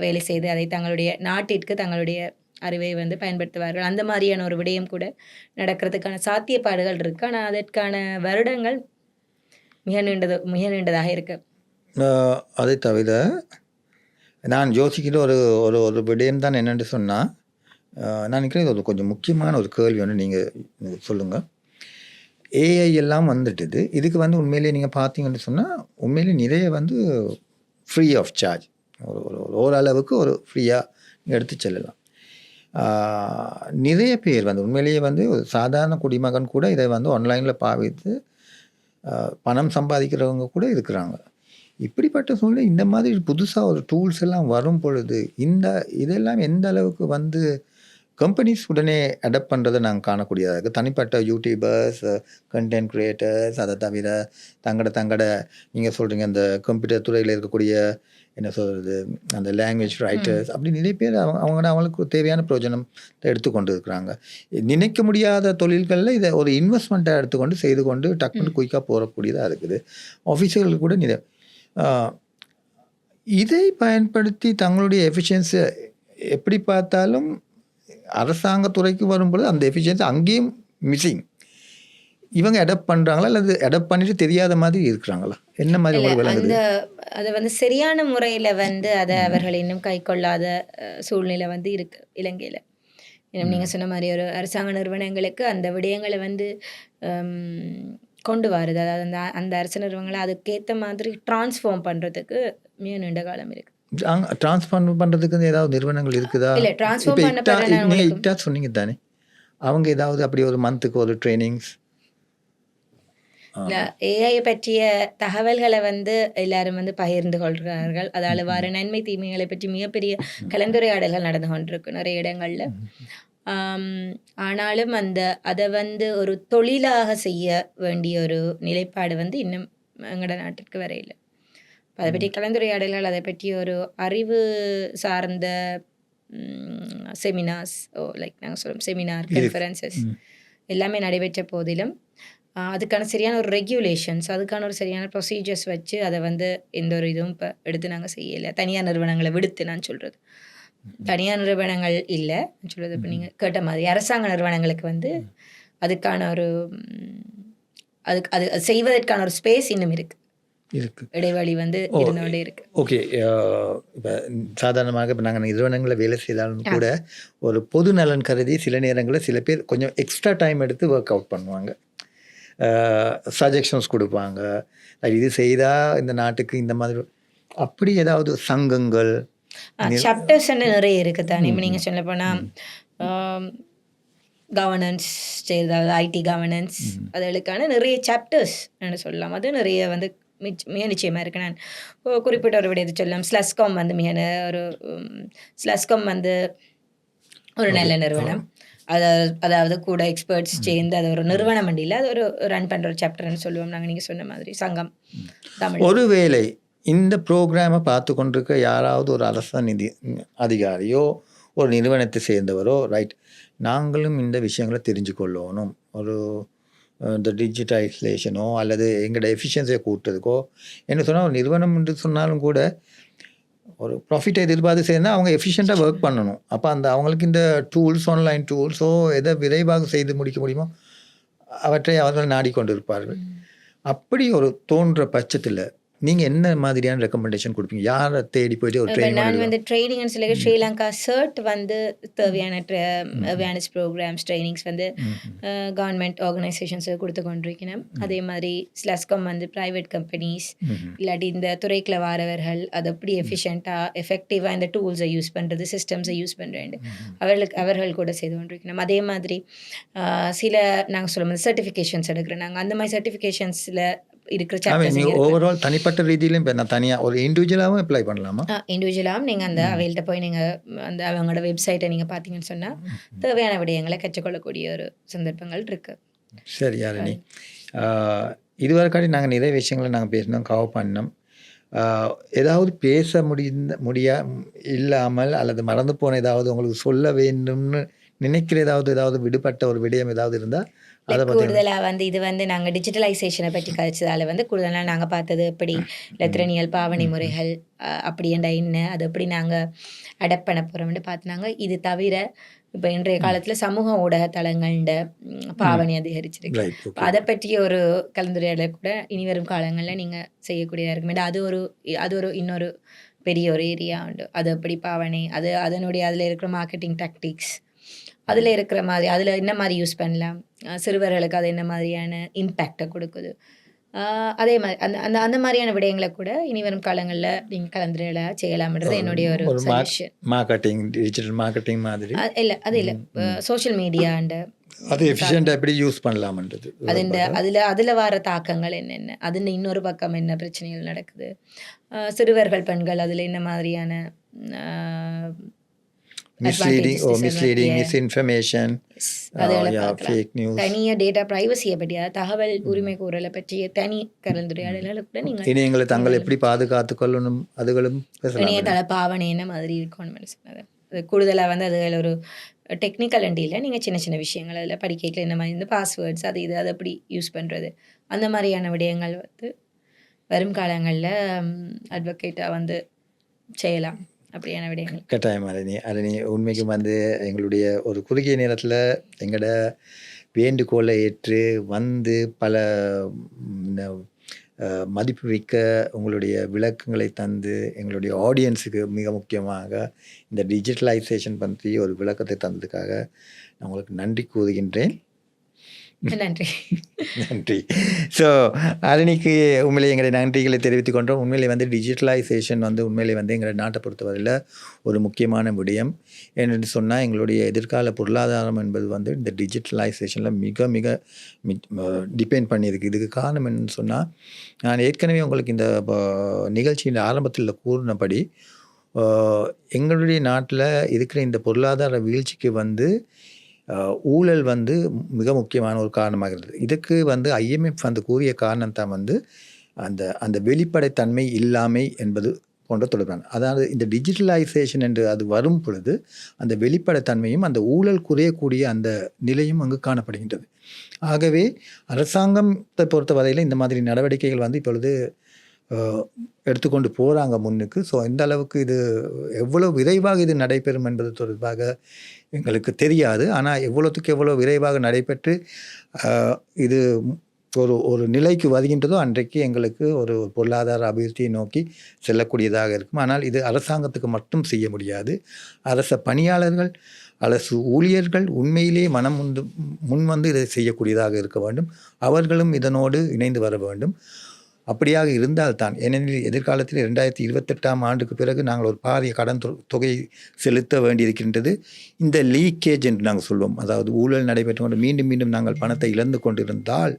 வேலை செய்து அதை தங்களுடைய நாட்டிற்கு தங்களுடைய அறிவை வந்து பயன்படுத்துவார்கள். அந்த மாதிரியான ஒரு விடயம் கூட நடக்கிறதுக்கான சாத்தியப்பாடுகள் இருக்குது. ஆனால் அதற்கான வருடங்கள் மிக நீண்டதாக இருக்கு. அதை தவிர நான் யோசிக்கிற ஒரு ஒரு ஒரு விடயம் தான் என்னென்னு சொன்னால், நான் நினைக்கிறேன் இது ஒரு கொஞ்சம் முக்கியமான ஒரு கேள்வி ஒன்று நீங்கள் சொல்லுங்கள். ஏஐ எல்லாம் வந்துட்டுது. இதுக்கு வந்து உண்மையிலேயே நீங்கள் பார்த்தீங்கன்னு சொன்னால் உண்மையிலே நிறைய வந்து ஃப்ரீ ஆஃப் சார்ஜ், ஓரளவுக்கு ஒரு ஃப்ரீயாக எடுத்து செல்லலாம். நிறைய பேர் வந்து உண்மையிலேயே வந்து ஒரு சாதாரண குடிமகன் கூட இதை வந்து ஆன்லைனில் பாவித்து பணம் சம்பாதிக்கிறவங்க கூட இருக்கிறாங்க. இப்படிப்பட்ட சூழ்நிலை இந்த மாதிரி புதுசாக ஒரு டூல்ஸ் எல்லாம் வரும் பொழுது இதெல்லாம் எந்த அளவுக்கு வந்து கம்பெனிஸ் உடனே அடாப்ட் பண்ணுறதை நாங்கள் காணக்கூடியதாக இருக்குது. தனிப்பட்ட யூடியூபர்ஸ், கண்டென்ட் கிரியேட்டர்ஸ், அதை தவிர தங்கட நீங்கள் சொல்கிறீங்க அந்த கம்ப்யூட்டர் துறையில் இருக்கக்கூடிய என்ன சொல்கிறது அந்த லாங்குவேஜ் ரைட்டர்ஸ், அப்படி நிறைய பேர் அவங்களுக்கு தேவையான பிரயோஜனத்தை எடுத்துக்கொண்டு இருக்கிறாங்க. நினைக்க முடியாத தொழில்களில் இதை ஒரு இன்வெஸ்ட்மெண்ட்டாக எடுத்துக்கொண்டு செய்து கொண்டு டக்குன்னு குயிக்காக போகக்கூடியதாக இருக்குது. ஆஃபீஸர்கள் கூட இதை பயன்படுத்தி தங்களுடைய எஃபிஷியன்ஸை எப்படி பார்த்தாலும் அரசாங்கத்துறைக்கு வரும்பொழுது அந்த எஃபிஷியன்சி அங்கேயும் மிஸ்ஸிங். இவங்க அடாப்ட் பண்ணுறாங்களா அல்லது அடாப்ட் பண்ணிட்டு தெரியாத மாதிரி இருக்கிறாங்களா? என்ன மாதிரி இல்ல உங்களுக்கு விளங்குது? அந்த அத வந்து சரியான முறையில வந்து அத அவர்கள் இன்னும் கைக்கொள்ளாத சூழ்நிலை வந்து இருக்கு இலங்கையில. இன்னும் நீங்க சொன்ன மாரி ஒரு அரசாங்க நிறுவனங்களுக்கு அந்த விடயங்கள வந்து கொண்டு வாருது. அதாவது அந்த அந்த அரசு நிறுவனங்கள அதுக்கேத்த மாதிரி ட்ரான்ஸ்ஃபார்ம் பண்றதுக்கு மிக நீண்ட காலம் இருக்கு. ட்ரான்ஸ்ஃபார்ம் பண்ணுறதுக்கு ஏதாவது நிறுவனங்கள் இருக்குதா? இல்ல இப்போ ட்ரான்ஸ்ஃபார்ம் பண்ண இக்டா பெறனா நீங்கள் உங்களுக்கு இக்டா சொன்னீங்க தானே? அவங்க ஏதாவது அப்படி ஒரு மந்த்துக்கு ஒரு ட்ரெய்னிங்ஸ்? இல்ல ஏஐ பற்றிய தகவல்கள வந்து எல்லாரும் வந்து பகிர்ந்து கொள்கிறார்கள். அதால வர நன்மை, தீமைகளை பற்றி மிகப்பெரிய கலந்துரையாடல்கள் நடந்து கொண்டிருக்கு நெறைய இடங்கள்ல. ஆம், ஆனாலும் அத வந்து ஒரு தொழிலாக செய்ய வேண்டிய ஒரு நிலைப்பாடு வந்து இன்னும் எங்கட நாட்டிற்கு வரையில. அத பற்றி கலந்துரையாடல்கள், அத பற்றி ஒரு அறிவு சார்ந்த செமினார்ஸ் லைக் நாங்க சொல்றோம் செமினார், இருக்கு. கான்ஃபரன்சஸ் எல்லாமே நடைபெற்ற போதிலும், அதுக்கான சரியான ஒரு ரெகுலேஷன்ஸ், அதுக்கான ஒரு சரியான ப்ரொசீஜர்ஸ் வச்சு அத வந்து எந்த ஒரு இதுவும் இப்ப எடுத்து நாங்க செய்யல. தனியார் நிறுவனங்கள விடுத்து நான் சொல்றது. தனியார் நிறுவனங்கள் இல்ல. நான் சொல்றது இப்ப நீங்க கேட்ட மாதிரி அரசாங்க நிறுவனங்களுக்கு வந்து அதுக்கான ஒரு அதுக்கு அது அது செய்வதற்கான ஒரு ஸ்பேஸ் இன்னும் இருக்கு. இருக்கு. இடைவெளி வந்து இருந்து கொண்டே இருக்கு. ஓகே. இப்போ சாதாரணமாக இப்போ நாங்கள் நிறுவனங்களில் வேலை செய்தாலும் கூட ஒரு பொது நலன் கருதி சில நேரங்களில் சில பேர் கொஞ்சம் எக்ஸ்ட்ரா டைம் எடுத்து ஒர்க் அவுட் பண்ணுவாங்க. சஜஷன்ஸ் கொடுப்பாங்க. இது செய்தால் இந்த நாட்டுக்கு இந்த மாதிரி அப்படி ஏதாவது சங்கங்கள் சாப்டர்ஸ்ன்னு நிறைய இருக்கு தானே. இப்ப நீங்க சொல்லப்போனா கவர்னன்ஸ் செய்கிறது, ஐடி கவர்னன்ஸ் அதுகளுக்கான நிறைய சாப்டர்ஸ் சொல்லலாம். அது நிறைய வந்து மிக நிச்சயமாக இருக்கு. நான் குறிப்பிட்ட ஒரு விடயத்தை சொல்லலாம். ஸ்லஸ்காம் வந்து ஒரு ஸ்லஸ்காம் வந்து ஒரு நல்ல நிறுவனம். அதாவது கூட எக்ஸ்பர்ட்ஸ் சேர்ந்து அது ஒரு நிறுவனம் இல்லை, அது ஒரு ரன் பண்ணுற ஒரு சாப்டர்னு சொல்லுவோம் நாங்கள். நீங்கள் சொன்ன மாதிரி சங்கம் தமிழ். ஒருவேளை இந்த ப்ரோக்ராமை பார்த்து கொண்டிருக்க யாராவது ஒரு அரச நிதி அதிகாரியோ ஒரு நிறுவனத்தை சேர்ந்தவரோ ரைட், நாங்களும் இந்த விஷயங்களை தெரிஞ்சு கொள்ளணும், ஒரு இந்த டிஜிட்டலைசேஷனோ அல்லது எங்களோட எஃபிஷியன்சியை கூட்டுறதுக்கோ என்ன சொன்னால், ஒரு நிறுவனம் என்று சொன்னாலும் கூட ஒரு ப்ராஃபிட்டை எதிர்பார்த்து செய்யணும்னா அவங்க எஃபிஷியண்ட்டாக ஒர்க் பண்ணணும். அப்போ அவங்களுக்கு இந்த டூல்ஸ், ஆன்லைன் டூல்ஸோ எதை விரைவாக செய்து முடிக்க முடியுமோ அவற்றை அவர்கள் நாடிக்கொண்டிருப்பார்கள். அப்படி ஒரு தோன்ற பட்சத்தில் நீங்கள் என்ன மாதிரியான ரெக்கமெண்டேஷன் கொடுப்பீங்க? யாரை தேடி போயிட்டு ஒரு ட்ரைனிங்? நான் வந்து ட்ரைனிங்னு சொல்லி ஸ்ரீலங்கா சர்ட் வந்து தேவையான அவேர்னஸ் ப்ரோக்ராம்ஸ் ட்ரைனிங்ஸ் வந்து கவர்மெண்ட் ஆர்கனைசேஷன்ஸ் கொடுத்து கொண்டிருக்கணும். அதே மாதிரி ஸ்லஸ்காம் வந்து ப்ரைவேட் கம்பெனிஸ் இல்லாட்டி இந்த துறைக்குள்ள வரவர்கள் அது எப்படி எஃபிஷியண்ட்டாக எஃபெக்டிவாக இந்த டூல்ஸை யூஸ் பண்ணுறது, சிஸ்டம்ஸை யூஸ் பண்ணுறேன் அவர்கள் கூட செய்து கொண்டிருக்கணும். அதே மாதிரி சில நாங்கள் சொல்லும்போது சர்டிஃபிகேஷன்ஸ் எடுக்கிறோம். நாங்கள் அந்த மாதிரி சர்டிஃபிகேஷன்ஸில் இருக்கிற சாப்டர்ஸ் ஓவரால் தனிப்பட்ட ரீதியிலும் இப்போ நான் தனியாக ஒரு இண்டிவிஜுவலாகவும் அப்ளை பண்ணலாமா? இண்டிவிஜுவலாகவும் நீங்கள் அந்த அவையில்கிட்ட போய் நீங்கள் அந்த அவங்களோட வெப்சைட்டை நீங்கள் பார்த்தீங்கன்னு சொன்னால் தேவையான விடயங்களை கற்றுக்கொள்ளக்கூடிய ஒரு சந்தர்ப்பங்கள் இருக்குது. சரி யாழினி, இதுவரைக்காடி நாங்கள் நிறைய விஷயங்களை நாங்கள் பேசினோம், கவர் பண்ணோம். ஏதாவது பேச இல்லாமல் அல்லது மறந்து போன ஏதாவது உங்களுக்கு சொல்ல வேண்டும்னு நினைக்கிற ஏதாவது விடுபட்ட ஒரு விடயம் ஏதாவது இருந்தால் கூடுதலாக வந்து இது வந்து நாங்கள் டிஜிட்டலைசேஷனை பற்றி கழிச்சதால வந்து கூடுதலாக நாங்கள் பார்த்தது எப்படி இலத்திரனியல் பாவனை முறைகள் அப்படி என்ற என்ன அது எப்படி நாங்கள் அடாப்ட் பண்ண போகிறோம்னு பார்த்துனாங்க. இது தவிர இப்போ இன்றைய காலத்தில் சமூக ஊடக தளங்கள்ட பாவனை அதிகரிச்சிருக்கு. அதை பற்றிய ஒரு கலந்துரையாடலை கூட இனி வரும் காலங்களில் நீங்கள் செய்யக்கூடியதாக இருக்கும். அது ஒரு இன்னொரு பெரிய ஒரு ஏரியா உண்டு. அது எப்படி பாவனை, அதனுடைய அதில் இருக்கிற மார்க்கெட்டிங் டாக்டிக்ஸ், அதில் இருக்கிற மாதிரி அதில் என்ன மாதிரி யூஸ் பண்ணலாம், சிறுவர்களுக்கு அது என்ன மாதிரியான இம்பேக்டை கொடுக்குது, அதே மாதிரி அந்த மாதிரியான விடயங்களை கூட இனி வரும் காலங்களில் நீங்கள் கலந்துரையாட செய்யலாம்ன்றது என்னுடைய ஒரு சஜஷன். மார்க்கெட்டிங், டிஜிட்டல் மார்க்கெட்டிங் மாதிரி இல்லை சோஷியல் மீடியா அண்ட் அது எஃபிஷியண்டாக எப்படி யூஸ் பண்ணலாம்ன்றது, அதில் வர தாக்கங்கள் என்னென்ன, அதில் இன்னொரு பக்கம் என்ன பிரச்சனைகள் நடக்குது, சிறுவர்கள் பெண்கள் அதில் என்ன மாதிரியான misleading, misinformation, fake news, தனியாக டேட்டா ப்ரைவசியை பற்றி, தகவல் உரிமை கோரலை பற்றிய தனி கலந்துரையாடல்களை கூட நீங்கள் இணையங்களை தங்களை எப்படி பாதுகாத்து கொள்ளணும் அதுகளும் இணையதள பாவனை என்ன மாதிரி இருக்கணும்னு சொன்னது. அது கூடுதலாக வந்து அதில் ஒரு டெக்னிக்கல் அண்ட் இல்லை, நீங்கள் சின்ன சின்ன விஷயங்கள் அதில் படிக்கல என்ன மாதிரி இந்த பாஸ்வேர்ட்ஸ் அது அதை எப்படி யூஸ் பண்ணுறது, அந்த மாதிரியான விடயங்கள் வந்து வரும் காலங்களில் அட்வொகேட்டாக வந்து செய்யலாம். அப்படியான விடயங்கள் கட்டாயம் அரணி உண்மைக்கும் வந்து எங்களுடைய ஒரு குறுகிய நேரத்தில் எங்களோட வேண்டுகோளை ஏற்று வந்து பல மதிப்புமிக்க உங்களுடைய விளக்கங்களை தந்து எங்களுடைய ஆடியன்ஸுக்கு மிக முக்கியமாக இந்த டிஜிட்டலைசேஷன் பற்றி ஒரு விளக்கத்தை தந்ததுக்காக நான் உங்களுக்கு நன்றி கூறுகின்றேன். நன்றி. நன்றி. ஸோ அருணிக்கு உண்மையிலே எங்களுடைய நன்றிகளை தெரிவித்துக் கொண்டோம். உண்மையிலே வந்து டிஜிட்டலைசேஷன் வந்து உண்மையிலே வந்து எங்களை நாட்டை பொறுத்தவரையில் ஒரு முக்கியமான விடயம். ஏன்னு சொன்னால் எங்களுடைய எதிர்கால பொருளாதாரம் என்பது வந்து இந்த டிஜிட்டலைசேஷனில் மிக மிக டிபெண்ட் பண்ணியிருக்கு. இதுக்கு காரணம் என்னன்னு சொன்னால், நான் ஏற்கனவே உங்களுக்கு இந்த நிகழ்ச்சியின் ஆரம்பத்தில் கூறினபடி எங்களுடைய நாட்டில் இருக்கிற இந்த பொருளாதார வீழ்ச்சிக்கு வந்து ஊழல் வந்து மிக முக்கியமான ஒரு காரணமாக இருந்தது. இதுக்கு வந்து IMF வந்து கூறிய காரணம் தான் வந்து அந்த வெளிப்படைத்தன்மை இல்லாமை என்பது போன்ற தொடர்பான, அதாவது இந்த டிஜிட்டலைசேஷன் என்று அது வரும் பொழுது அந்த வெளிப்படைத்தன்மையும் அந்த ஊழல் குறையக்கூடிய அந்த நிலையும் அங்கு காணப்படுகின்றது. ஆகவே அரசாங்கத்தை பொறுத்த வரையில் இந்த மாதிரி நடவடிக்கைகள் வந்து இப்பொழுது எடுத்துக்கொண்டு போகிறாங்க முன்னுக்கு. ஸோ இந்த அளவுக்கு இது எவ்வளோ விரைவாக இது நடைபெறும் என்பது தொடர்பாக எங்களுக்கு தெரியாது. ஆனால் எவ்வளோத்துக்கு எவ்வளோ விரைவாக நடைபெற்று இது ஒரு நிலைக்கு வருகின்றதோ அன்றைக்கு எங்களுக்கு ஒரு பொருளாதார அபிவிருத்தியை நோக்கி செல்லக்கூடியதாக இருக்கும். ஆனால் இது அரசாங்கத்துக்கு மட்டும் செய்ய முடியாது. அரச பணியாளர்கள், அரசு ஊழியர்கள் உண்மையிலே முன் வந்து இதை செய்யக்கூடியதாக இருக்க வேண்டும். அவர்களும் இதனோடு இணைந்து வர வேண்டும். அப்படியாக இருந்தால்தான், ஏனெனில் எதிர்காலத்தில் 2028ஆம் ஆண்டுக்கு பிறகு நாங்கள் ஒரு பாரிய கடன் தொகை செலுத்த வேண்டியிருக்கின்றது. இந்த லீக்கேஜ் என்று நாங்கள் சொல்வோம், அதாவது ஊழல் நடைபெற்று கொண்டு மீண்டும் மீண்டும் நாங்கள் பணத்தை இழந்து கொண்டிருந்தால்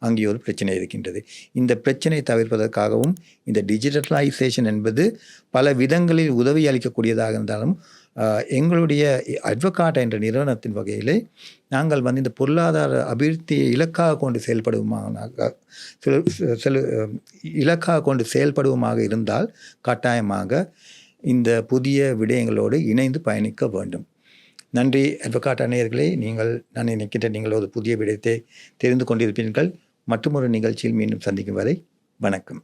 அங்கே ஒரு பிரச்சனை இருக்கின்றது. இந்த பிரச்சனை தவிர்ப்பதற்காகவும் இந்த டிஜிட்டலைசேஷன் என்பது பல விதங்களில் உதவி அளிக்கக்கூடியதாக இருந்தாலும் எங்களுடைய அட்வொகாட் என்ற நிறுவனத்தின் வகையிலே நாங்கள் வந்து இந்த பொருளாதார அபிவிருத்தியை இலக்காக கொண்டு செயல்படுவோமாக இருந்தால் கட்டாயமாக இந்த புதிய விடயங்களோடு இணைந்து பயணிக்க வேண்டும். நன்றி அட்வொகாட் நேயர்களே. நான் நினைக்கின்ற நீங்கள் ஒரு புதிய விடயத்தை தெரிந்து கொண்டிருப்பீர்கள். மற்றொரு நிகழ்ச்சியில் மீண்டும் சந்திக்கும் வரை வணக்கம்.